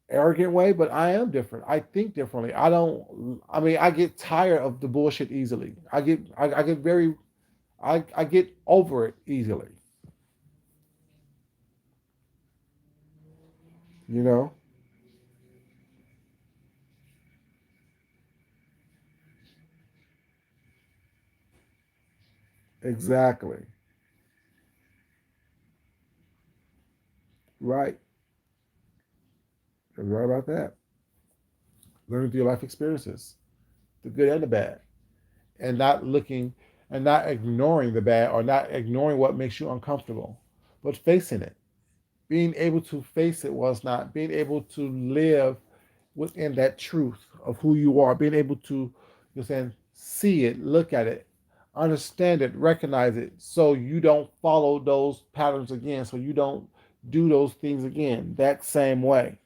arrogant way, but I am different. I think differently. I mean, I get tired of the bullshit easily. I get very I get over it easily. You know? Exactly. Right. You're right about that. Learning through your life experiences, the good and the bad. And not looking and not ignoring the bad or not ignoring what makes you uncomfortable, but facing it. Being able to face it was not being able to live within that truth of who you are, being able to, you're saying, see it, look at it, understand it, recognize it, so you don't follow those patterns again, so you don't do those things again that same way.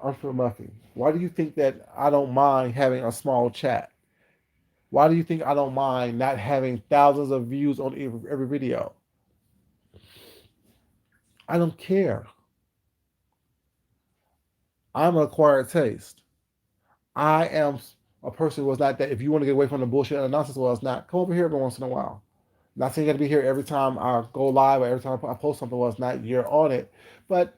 Entrepreneur Muffy, why do you think that I don't mind having a small chat? Why do you think I don't mind not having thousands of views on every video? I don't care. I'm an acquired taste. I am a person who was not that. If you want to get away from the bullshit and the nonsense, was not come over here every once in a while. Not saying you got to be here every time I go live or every time I post something. Was not you're on it, but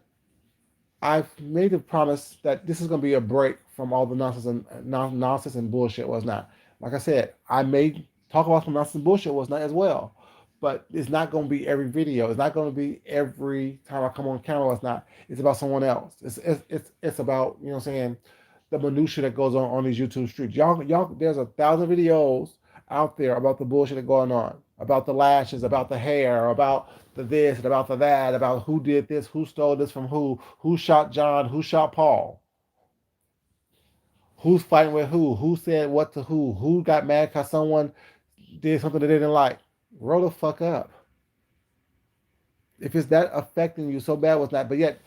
I've made a promise that this is going to be a break from all the nonsense and nonsense and bullshit. Was not like I said. I may talk about some nonsense and bullshit. Was not as well, but it's not going to be every video. It's not going to be every time I come on camera. It's not. It's about someone else. It's about you know what I'm saying the minutia that goes on these YouTube streets. Y'all, there's 1,000 videos out there about the bullshit that going on, about the lashes, about the hair, about the this and about the that, about who did this, who stole this from who shot John, who shot Paul, who's fighting with who said what to who got mad because someone did something they didn't like. Roll the fuck up. If it's that affecting you so bad, was that? But yet,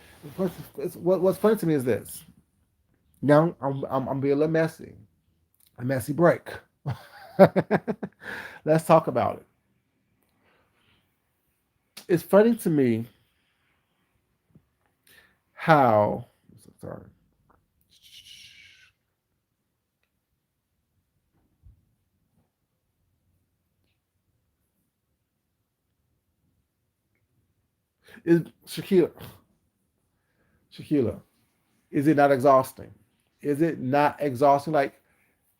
what's funny to me is this. Now I'm being a little messy. A messy break. Let's talk about it. It's funny to me how sorry. Is Shakila, is it not exhausting? Is it not exhausting? Like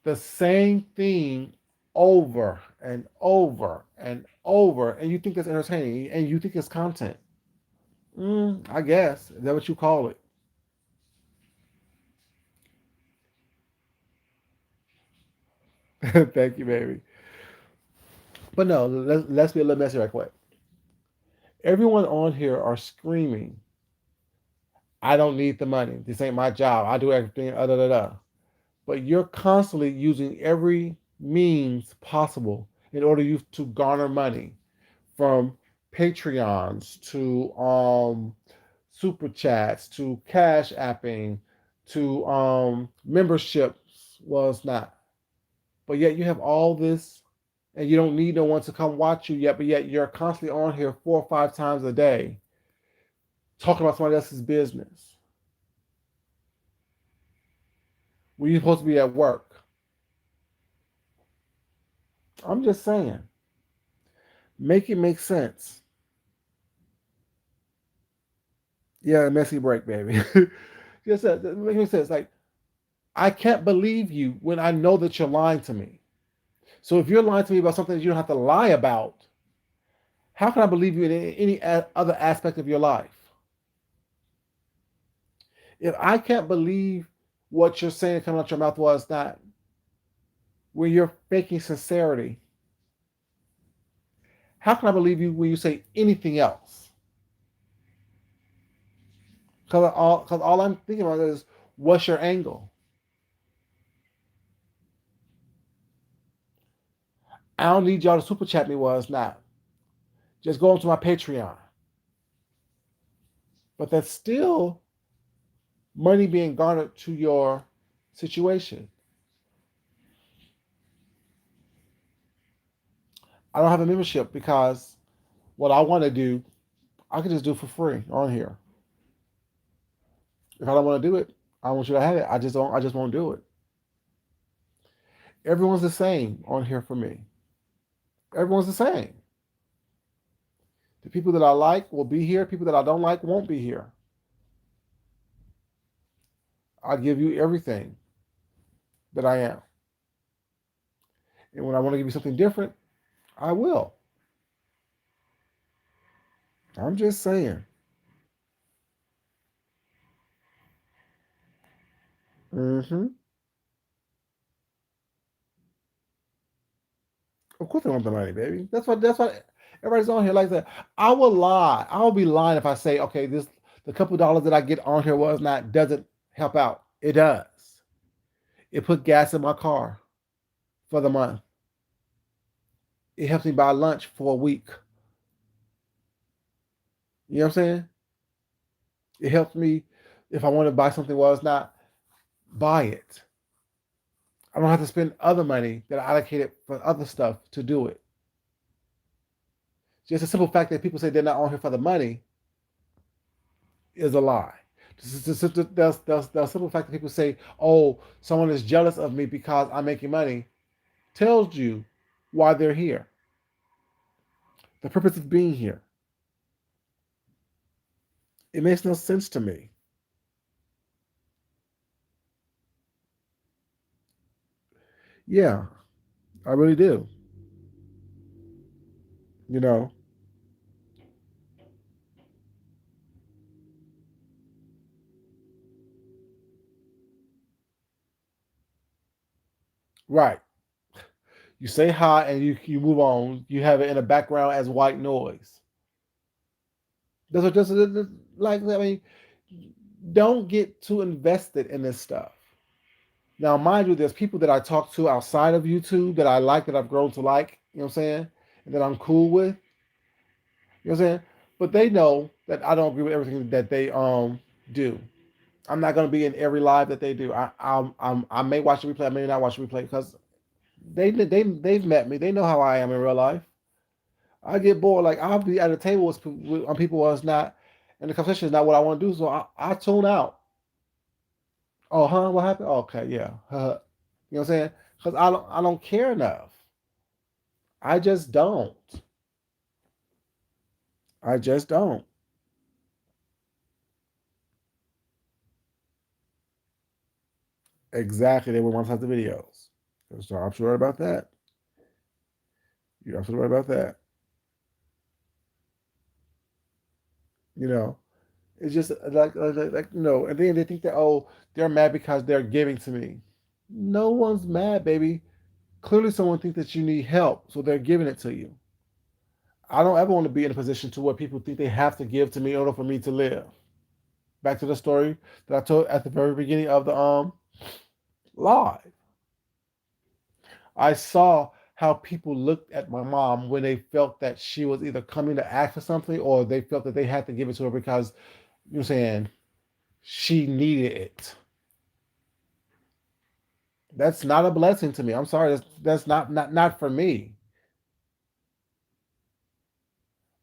the same thing over and over and over, and you think it's entertaining and you think it's content. I guess. Is that what you call it? Thank you, baby. But no, let's be a little messy right quick. Everyone on here are screaming, I don't need the money. This ain't my job. I do everything, da da da. But you're constantly using every means possible in order to garner money from Patreons to super chats to cash apping to memberships was not. But yet you have all this and you don't need no one to come watch you yet, but yet you're constantly on here 4 or 5 times a day talking about somebody else's business when you're supposed to be at work. I'm just saying, make it make sense. Yeah, messy break, baby. Just that make sense. Like I can't believe you when I know that you're lying to me. So if you're lying to me about something that you don't have to lie about, how can I believe you in any other aspect of your life? If I can't believe what you're saying coming out your mouth was not when you're faking sincerity, how can I believe you when you say anything else? Because all I'm thinking about is what's your angle? I don't need y'all to super chat me was not. Just go onto my Patreon. But that's still money being garnered to your situation. I don't have a membership because what I want to do, I can just do for free on here. If I don't want to do it, I don't want you to have it. I just don't. I just won't do it. Everyone's the same on here for me. Everyone's the same. The people that I like will be here. People that I don't like won't be here. I give you everything that I am. And when I want to give you something different, I will. I'm just saying. Mm-hmm. Of course they want the money, baby. That's why everybody's on here like that. I will lie. I will be lying if I say, okay, this the couple dollars that I get on here was not doesn't help out. It does. It put gas in my car for the month. It helps me buy lunch for a week. You know what I'm saying? It helps me if I want to buy something was not buy it. I don't have to spend other money that I allocated for other stuff to do it. Just the simple fact that people say they're not on here for the money is a lie. The simple fact that people say, oh, someone is jealous of me because I'm making money, tells you why they're here. The purpose of being here. It makes no sense to me. Yeah, I really do. You know, right. You say hi and you move on. You have it in the background as white noise. That's what just like I mean, don't get too invested in this stuff. Now, mind you, there's people that I talk to outside of YouTube that I like, that I've grown to like, you know what I'm saying, and that I'm cool with, you know what I'm saying? But they know that I don't agree with everything that they do. I'm not gonna be in every live that they do. I may watch the replay, I may not watch the replay because they've met me. They know how I am in real life. I get bored. Like I'll be at a table on people was not, and the conversation is not what I want to do. So I tune out. Oh, huh? What happened? Okay, yeah. You know what I'm saying? Because I don't care enough. I just don't. I just don't. Exactly. They were one of the videos. So I'm sure about that. You're absolutely right about that. You know, it's just and then they think that they're mad because they're giving to me. No one's mad, baby. Clearly, someone thinks that you need help, so they're giving it to you. I don't ever want to be in a position to where people think they have to give to me in order for me to live. Back to the story that I told at the very beginning of the live. I saw how people looked at my mom when they felt that she was either coming to ask for something or they felt that they had to give it to her because you know what I'm saying she needed it. That's not a blessing to me. I'm sorry. That's not for me.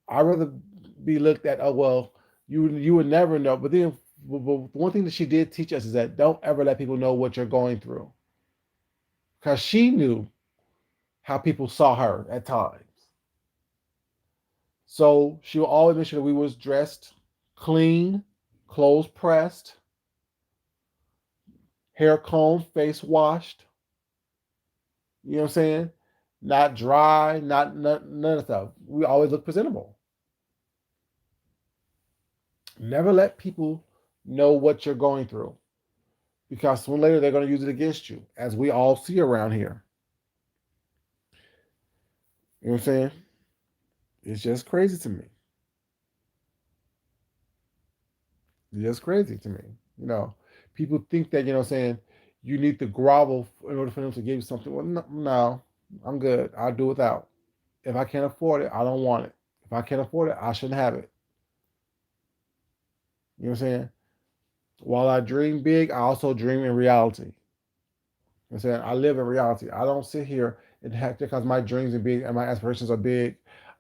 I'd rather be looked at. Oh well, you would never know. But then one thing that she did teach us is that don't ever let people know what you're going through because she knew how people saw her at times. So she will always make sure that we was dressed clean, clothes pressed, hair combed, face washed. You know what I'm saying? not dry, none of the stuff. We always look presentable. Never let people know what you're going through because sooner or later they're going to use it against you, as we all see around here. You know what I'm saying? It's just crazy to me. It's just crazy to me. You know, people think that, you need to grovel in order for them to give you something. Well, no, I'm good. I'll do without. If I can't afford it, I don't want it. If I can't afford it, I shouldn't have it. You know what I'm saying? While I dream big, I also dream in reality. You know what I'm saying? I live in reality. I don't sit here and have because my dreams are big and my aspirations are big.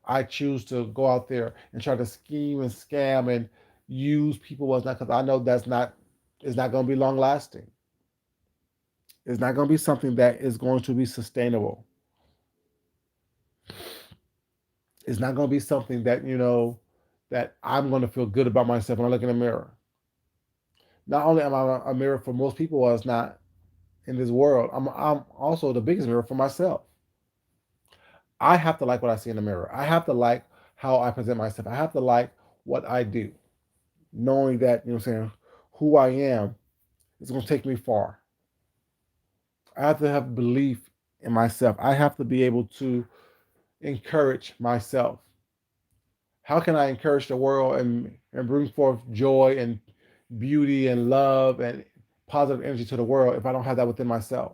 I choose to go out there and try to scheme and scam and use people was not because I know that's not it's not going to be long lasting. It's not going to be something that is going to be sustainable. It's not going to be something that that I'm going to feel good about myself when I look in the mirror. Not only am I a mirror for most people, was not in this world. I'm also the biggest mirror for myself. I have to like what I see in the mirror. I have to like how I present myself. I have to like what I do, knowing that what I'm saying who I am is going to take me far. I have to have belief in myself. I have to be able to encourage myself. How can I encourage the world and bring forth joy and beauty and love and positive energy to the world if I don't have that within myself?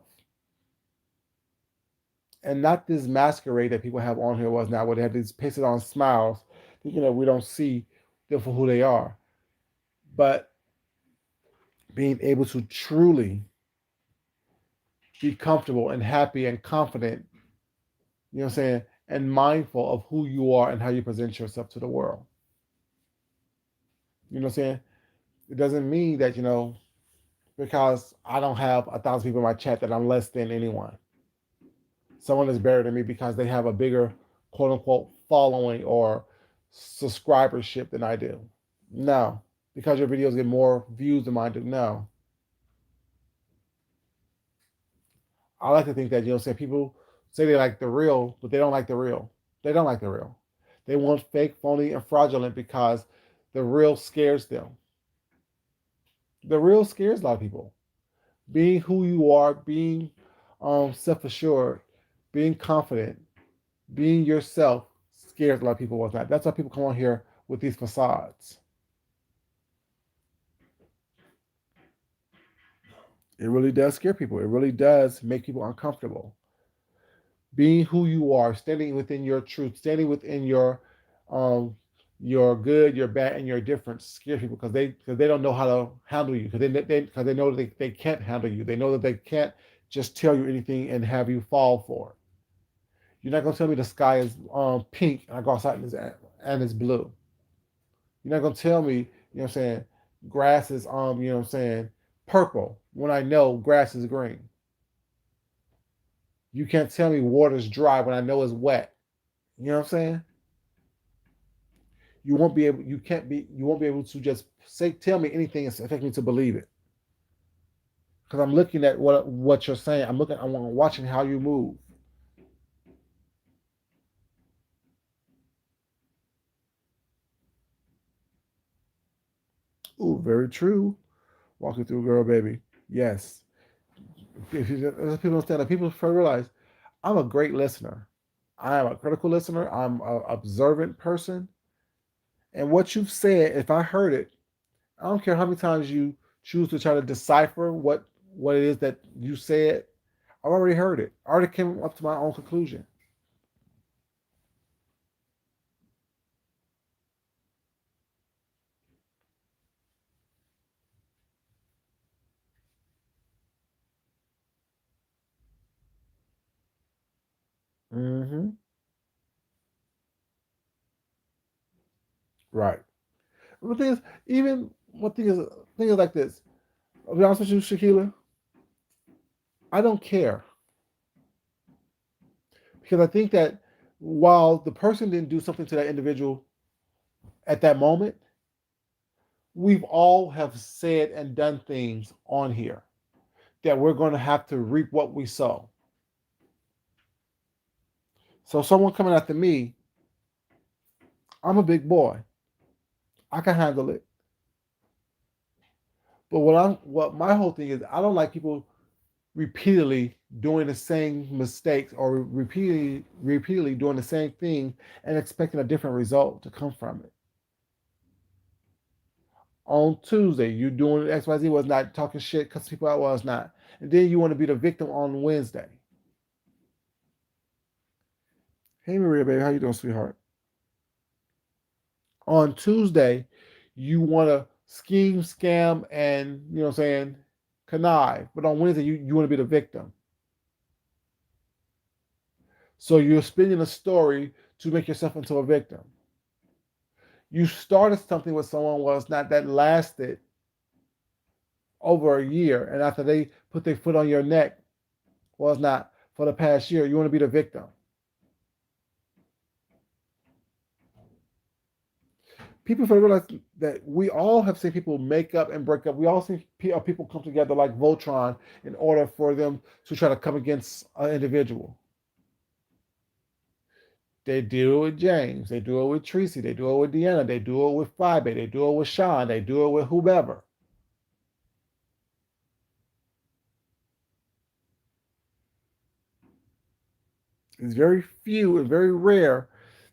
And not this masquerade that people have on here was now where they have these pasted on smiles, thinking that we don't see them for who they are. But being able to truly be comfortable and happy and confident, and mindful of who you are and how you present yourself to the world. You know what I'm saying? It doesn't mean that, because I don't have 1,000 people in my chat that I'm less than anyone. Someone is better than me because they have a bigger quote unquote following or subscribership than I do. No. Because your videos get more views than mine do. No. I like to think that, people say they like the real, but they don't like the real. They don't like the real. They want fake, phony, and fraudulent because the real scares them. The real scares a lot of people. Being who you are, being self assured, being confident, being yourself scares a lot of people with that. That's why people come on here with these facades. It really does scare people. It really does make people uncomfortable. Being who you are, standing within your truth, standing within um your good, your bad, and your difference scares people because they don't know how to handle you because they know that they can't handle you. They know that they can't just tell you anything and have you fall for it. You're not gonna tell me the sky is pink and I go outside and it's blue. You're not gonna tell me, what I'm saying, grass is what I'm saying, purple when I know grass is green. You can't tell me water's dry when I know it's wet. You know what I'm saying? You won't be able to just tell me anything and expect me to believe it. Because I'm looking at what you're saying. I'm watching how you move. Ooh, very true. Walking through, girl, baby. Yes. If people don't stand up, people realize I'm a great listener. I am a critical listener. I'm an observant person. And what you've said, if I heard it, I don't care how many times you choose to try to decipher what it is that you said. I've already heard it. I already came up to my own conclusion. Mm-hmm. Right. But the thing is, even one thing is like this. I'll be honest with you, Shakila. I don't care because I think that while the person didn't do something to that individual at that moment, we've all have said and done things on here that we're going to have to reap what we sow. So someone coming after me, I'm a big boy. I can handle it. But what my whole thing is, I don't like people repeatedly doing the same mistakes or repeatedly doing the same thing and expecting a different result to come from it. On Tuesday, you doing XYZ was not talking shit because people out was not. And then you want to be the victim on Wednesday. Hey Maria, baby, how you doing, sweetheart? On Tuesday, you want to scheme, scam, and you know what I'm saying, connive. But on Wednesday, you want to be the victim. So you're spinning a story to make yourself into a victim. You started something with someone was not that lasted over a year, and after they put their foot on your neck was not for the past year, you want to be the victim. People fail to realize that we all have seen people make up and break up. We all see people come together like Voltron in order for them to try to come against an individual. They do it with James. They do it with Tracy. They do it with Deanna. They do it with Fibe. They do it with Sean. They do it with whomever. It's very few and very rare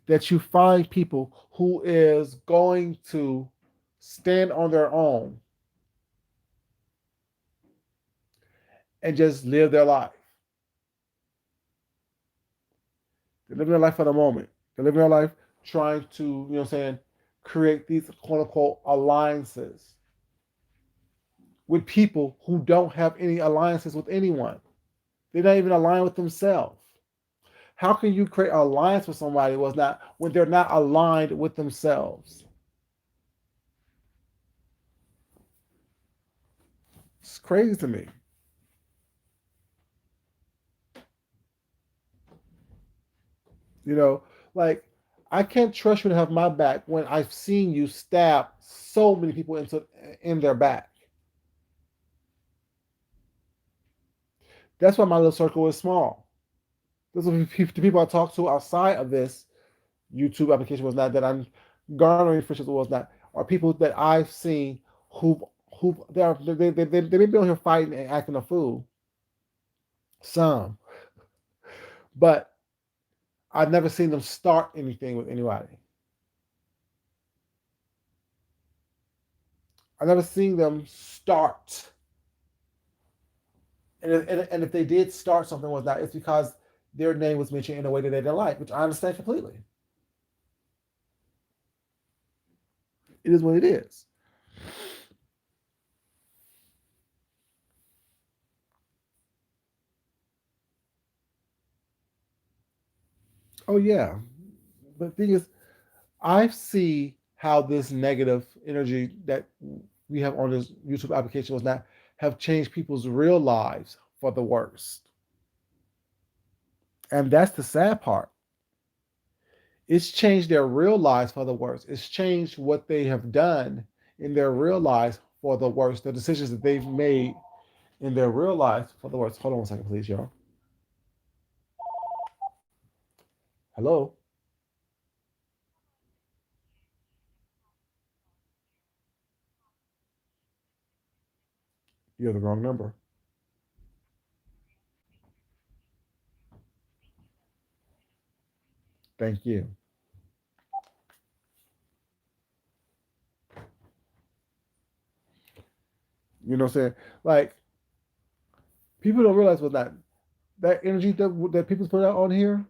that you find people who is going to stand on their own and just live their life. They're living their life for the moment. They're living their life trying to, you know what I'm saying, create these quote unquote alliances with people who don't have any alliances with anyone. They're not even aligned with themselves. How can you create an alliance with somebody was not when they're not aligned with themselves? It's crazy to me. You know, like I can't trust you to have my back when I've seen you stab so many people in their back. That's why my little circle is small. Those are the people I talk to outside of this YouTube application was not that I'm garnering friendships was not are people that I've seen who they may be on here fighting and acting a fool. Some, but I've never seen them start anything with anybody. I've never seen them start. And if they did start something was not, it's because their name was mentioned in a way that they didn't like, which I understand completely. It is what it is. Oh yeah. But the thing is, I see how this negative energy that we have on this YouTube application was not have changed people's real lives for the worst. And that's the sad part. It's changed their real lives for the worst. It's changed what they have done in their real lives for the worst. The decisions that they've made in their real lives for the worst. Hold on one second, please, y'all. Hello? You have the wrong number. Thank you. You know what I'm saying? Like, people don't realize what that energy that people put out on here,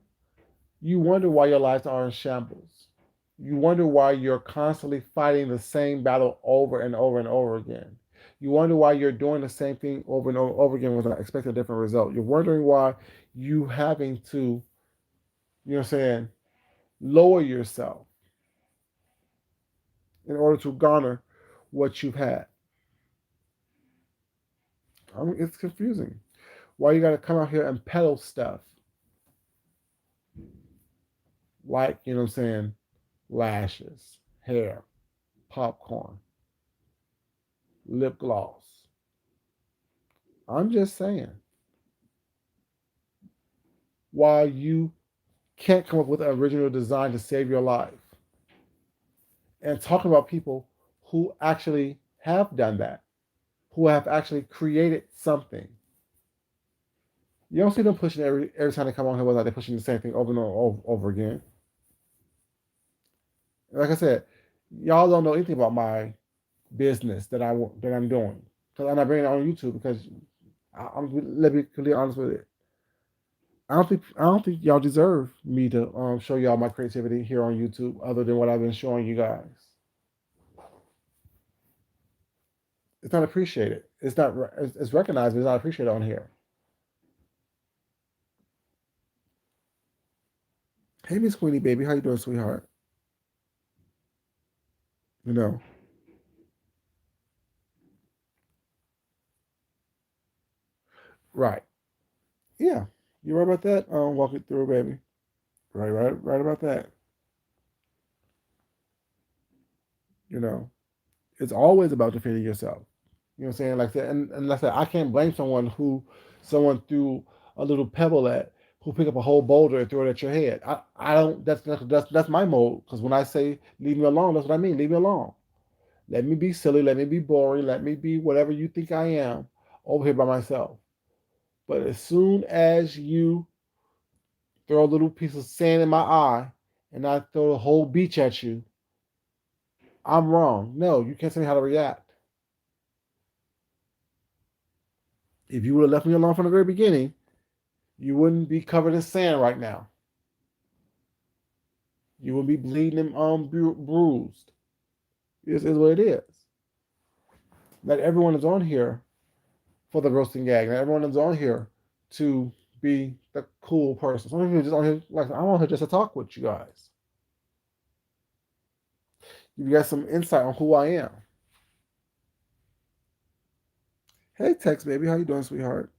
you wonder why your lives are in shambles. You wonder why you're constantly fighting the same battle over and over and over again. You wonder why you're doing the same thing over and over again without expecting a different result. You're wondering why you having to, you know what I'm saying, lower yourself in order to garner what you've had. I mean, it's confusing. Why you got to come out here and peddle stuff like, you know what I'm saying, lashes, hair, popcorn, lip gloss. I'm just saying, why you can't come up with an original design to save your life. And talking about people who actually have done that, who have actually created something. You don't see them pushing every time they come on here, whether they're pushing the same thing over and over again. Like I said, y'all don't know anything about my business that I'm doing because I'm not bringing it on YouTube because let me be completely honest with it. I don't think y'all deserve me to show y'all my creativity here on YouTube other than what I've been showing you guys. It's not appreciated. It's not. It's recognized, but it's not appreciated on here. Hey, Miss Queenie, baby, how you doing, sweetheart? You know, right? Yeah, you right about that. Walk it through, baby. Right about that. You know, it's always about defending yourself. You know what I'm saying? Like that, and like that, I can't blame someone threw a little pebble at, who pick up a whole boulder and throw it at your head. I don't. That's my mode. Because when I say leave me alone, that's what I mean. Leave me alone. Let me be silly. Let me be boring. Let me be whatever you think I am over here by myself. But as soon as you throw a little piece of sand in my eye and I throw the whole beach at you, I'm wrong. No, you can't tell me how to react. If you would have left me alone from the very beginning, you wouldn't be covered in sand right now. You wouldn't be bleeding and bruised. This is what it is. Not everyone is on here for the roasting gag. Not everyone is on here to be the cool person. Some people are just on here like I'm on here just to talk with you guys. You got some insight on who I am. Hey, Tex baby, how you doing, sweetheart?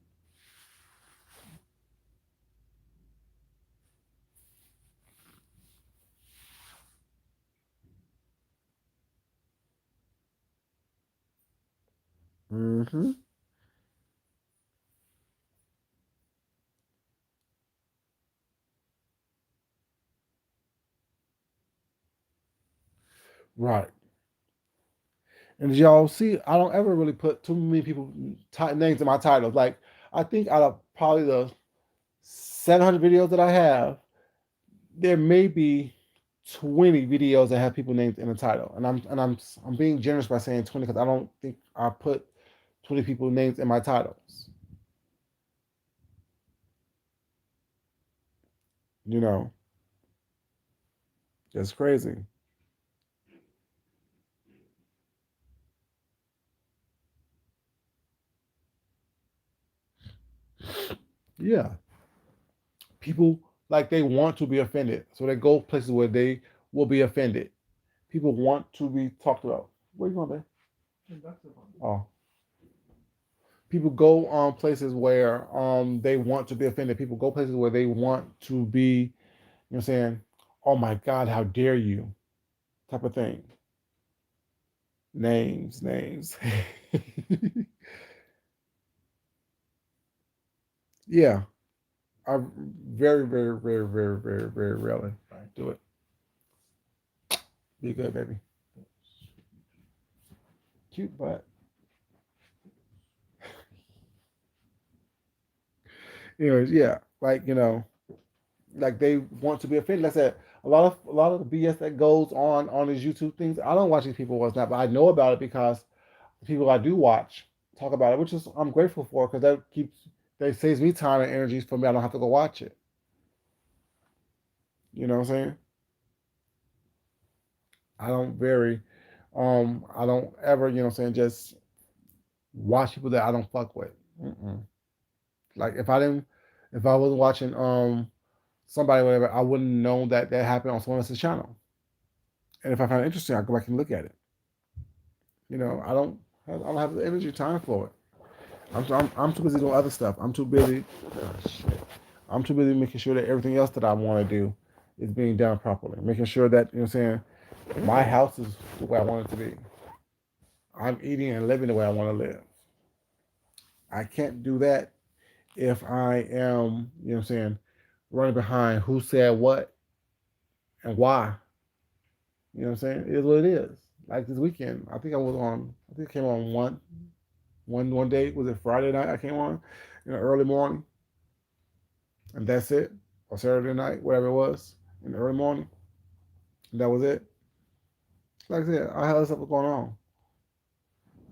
Mm-hmm. Right. And as y'all see, I don't ever really put too many people names in my titles. Like I think out of probably the 700 videos that I have, there may be 20 videos that have people named in the title, and I'm being generous by saying 20 because I don't think I put 20 people names in my titles. You know, it's crazy. Yeah, people like they want to be offended, so they go places where they will be offended. People want to be talked about. Where you going, babe? Oh, people go places where they want to be offended. People go places where they want to be, you know what I'm saying, oh my God, how dare you? Type of thing. Names. Yeah. I very rarely do it. Be good, baby. Cute butt. Anyways, yeah. Like, like they want to be offended. Like I said, a lot of the BS that goes on these YouTube things, I don't watch these people what's not, but I know about it because the people I do watch talk about it, which is I'm grateful for because that saves me time and energy for me. I don't have to go watch it. You know what I'm saying? I don't very I don't ever, you know what I'm saying, just watch people that I don't fuck with. Mm-mm. Like if I was watching somebody whatever, I wouldn't know that that happened on someone else's channel. And if I find it interesting, I go back and look at it. I don't have the energy time for it. I'm too busy doing other stuff. I'm too busy. Oh, shit. I'm too busy making sure that everything else that I want to do is being done properly. Making sure that, you know what I'm saying, my house is the way I want it to be. I'm eating and living the way I want to live. I can't do that if I am, you know what I'm saying, running behind who said what and why. You know what I'm saying? It is what it is. Like this weekend, I think I was on. I think I came on one day. Was it Friday night? I came on, early morning, and that's it. Or Saturday night, whatever it was, in the early morning. And that was it. Like I said, I had other stuff going on.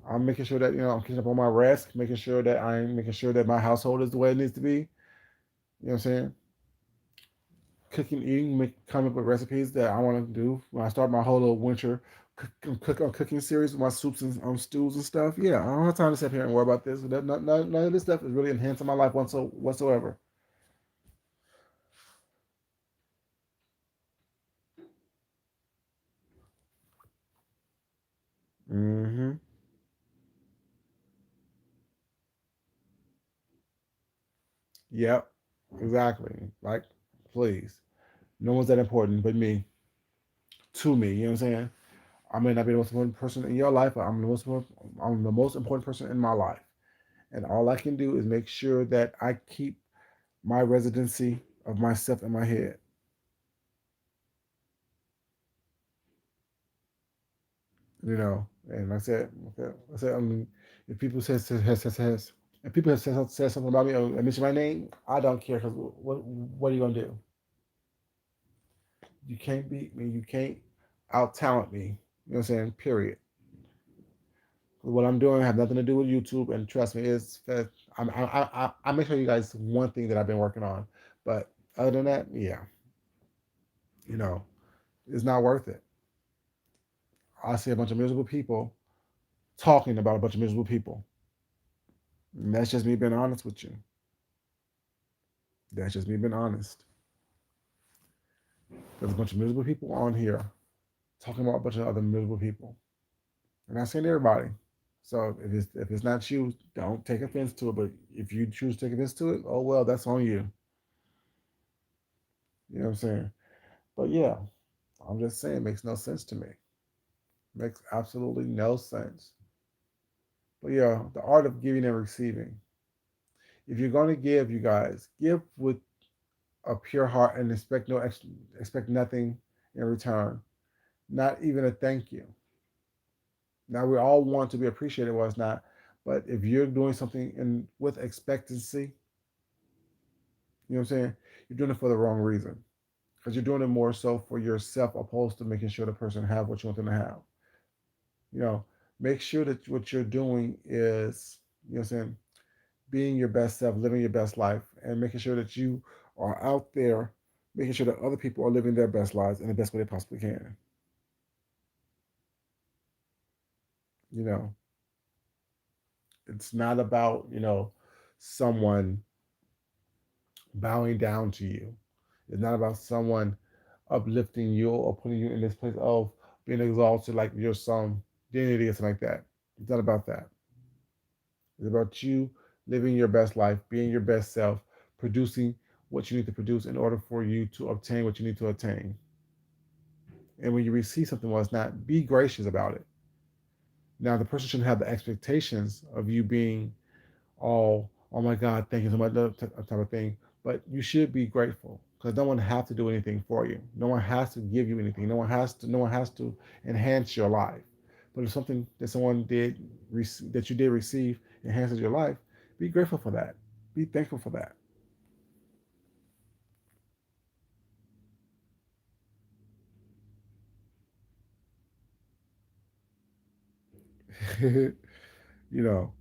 I'm making sure that I'm catching up on my rest, making sure that my household is the way it needs to be. You know what I'm saying? Cooking, eating, coming up with recipes that I want to do when I start my whole little winter cooking series with my soups and stews and stuff. Yeah, I don't have time to sit here and worry about this. None of this stuff is really enhancing my life whatsoever. Mm-hmm. Yep. Exactly. Like, please, no one's that important but me to me. You know what I'm saying? I may not be the most important person in your life, but I'm the most important person in my life. And all I can do is make sure that I keep my residency of myself in my head. And I said, if people if people have said something about me or mention my name, I don't care because what are you gonna do? You can't beat me. You can't out talent me. You know what I'm saying? Period. What I'm doing have nothing to do with YouTube, and trust me, it's that I make sure you guys one thing that I've been working on, but other than that, yeah, you know, it's not worth it. I see a bunch of miserable people talking about a bunch of miserable people. And that's just me being honest with you. That's just me being honest. There's a bunch of miserable people on here talking about a bunch of other miserable people. And I'm saying everybody. So if it's not you, don't take offense to it. But if you choose to take offense to it, oh well, that's on you. You know what I'm saying? But yeah, I'm just saying it makes no sense to me. Makes absolutely no sense. But yeah, the art of giving and receiving. If you're going to give, you guys, give with a pure heart and expect nothing in return. Not even a thank you. Now we all want to be appreciated, was not, but if you're doing something in with expectancy, you know what I'm saying, you're doing it for the wrong reason because you're doing it more so for yourself opposed to making sure the person have what you want them to have. You know, make sure that what you're doing is, you know what I'm saying, being your best self, living your best life, and making sure that you are out there, making sure that other people are living their best lives in the best way they possibly can. You know, it's not about, someone bowing down to you. It's not about someone uplifting you or putting you in this place of being exalted like you're some divinity or something like that. It's not about that. It's about you living your best life, being your best self, producing what you need to produce in order for you to obtain what you need to obtain. And when you receive something well, it's not, be gracious about it. Now, the person shouldn't have the expectations of you being all, oh my God, thank you so much, that type of thing. But you should be grateful because no one has to do anything for you. No one has to give you anything. No one has to enhance your life. But if something that someone did that you did receive enhances your life, be grateful for that. Be thankful for that. you know,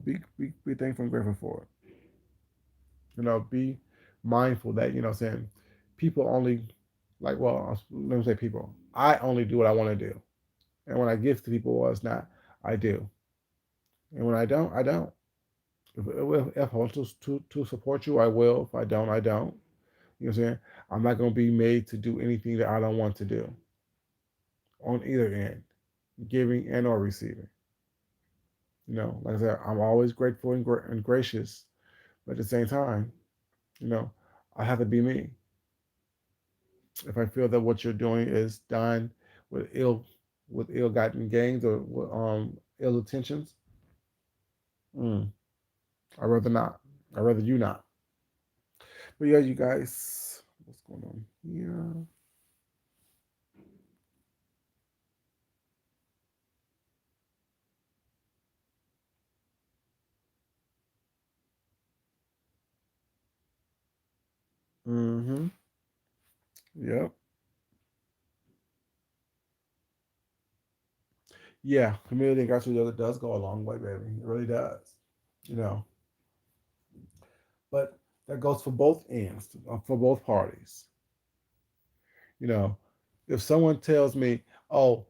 be thankful and grateful for it. Be mindful that, saying people only, like, well, let me say people. I only do what I want to do. And when I give to people, well, it's not, I do. And when I don't, I don't. If I want to support you, I will. If I don't, I don't. You know what I'm saying? I'm not going to be made to do anything that I don't want to do on either end, giving and or receiving. Like I said, I'm always grateful and gracious, but at the same time, you know, I have to be me. If I feel that what you're doing is done with ill-gotten gains or ill intentions, mm, I'd rather not. I'd rather you not. But yeah, you guys, what's going on here? Mm-hmm. Yep. Yeah, community and got to each other does go a long way, baby. It really does. You know, but that goes for both ends, for both parties. You know, if someone tells me, "Oh,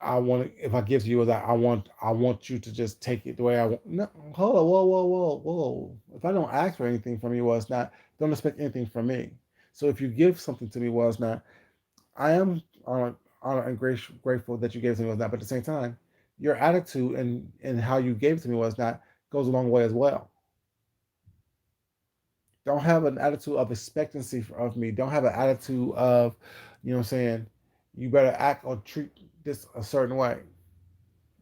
I want to," if I give to you that, I want you to just take it the way I want. No, hold on, whoa. If I don't ask for anything from you, well, it's not. Don't expect anything from me. So if you give something to me, well, it's not. I am honored and grateful that you gave it to me was not. But at the same time, your attitude and how you gave it to me was not goes a long way as well. Don't have an attitude of expectancy of me. Don't have an attitude of, you know what I'm saying, you better act or treat this a certain way.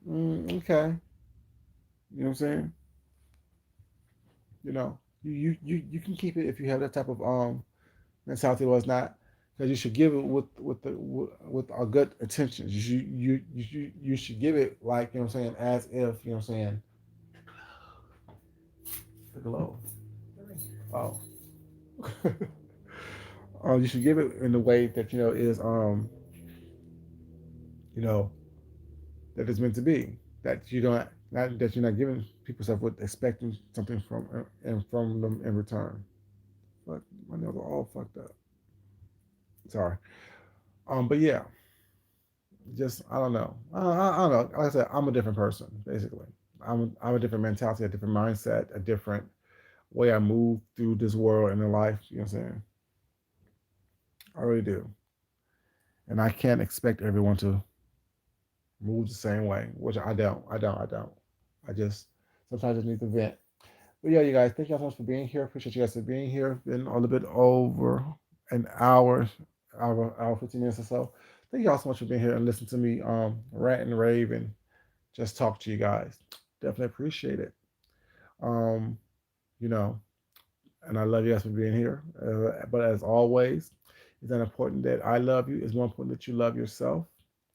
Okay. You know what I'm saying? You can keep it if you have that type of mentality was not because you should give it with a good intentions. You should give it like you know what I'm saying as if you know what I'm saying the glow. Oh, you should give it in the way that you know is you know that it's meant to be. That you don't not that you're not giving people stuff with expecting something from and from them in return. But my nails are all fucked up. Sorry. But yeah, just I don't know. I don't know. Like I said, I'm a different person basically. I'm a different mentality, a different mindset, a different way I move through this world and in life. You know what I'm saying? I really do, and I can't expect everyone to move the same way, which I don't. I just sometimes just need to vent. But yeah, you guys, thank you all so much for being here. Appreciate you guys for being here. Been a little bit over an hour 15 minutes or so. Thank you all so much for being here and listening to me rant and rave and just talk to you guys. Definitely appreciate it. Um, you know, and I love you guys for being here. But as always, it's not important that I love you. It's more important that you love yourself.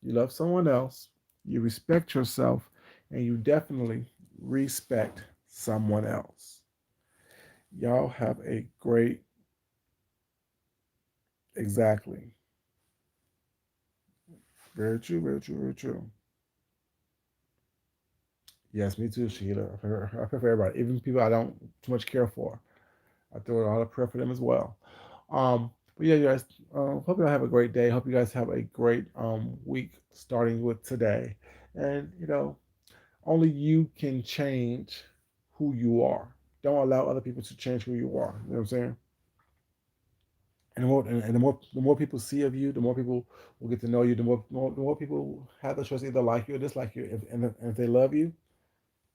You love someone else. You respect yourself, and you definitely respect someone else. Y'all have a great, exactly. Very true, very true, very true. Yes, me too, Sheila. I pray for everybody, even people I don't too much care for. I throw a lot of prayer for them as well. But yeah, you guys, hope you all have a great day. Hope you guys have a great week starting with today. And, you know, only you can change who you are. Don't allow other people to change who you are. You know what I'm saying? And the more people see of you, the more people will get to know you. The more people have the choice to either like you or dislike you. If they love you,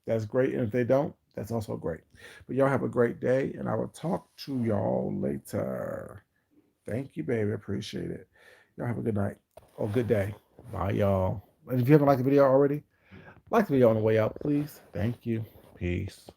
that's great. And if they don't, that's also great. But y'all have a great day, and I will talk to y'all later. Thank you, baby. Appreciate it. Y'all have a good night or good day. Bye, y'all. And if you haven't liked the video already, like the video on the way out, please. Thank you. Peace.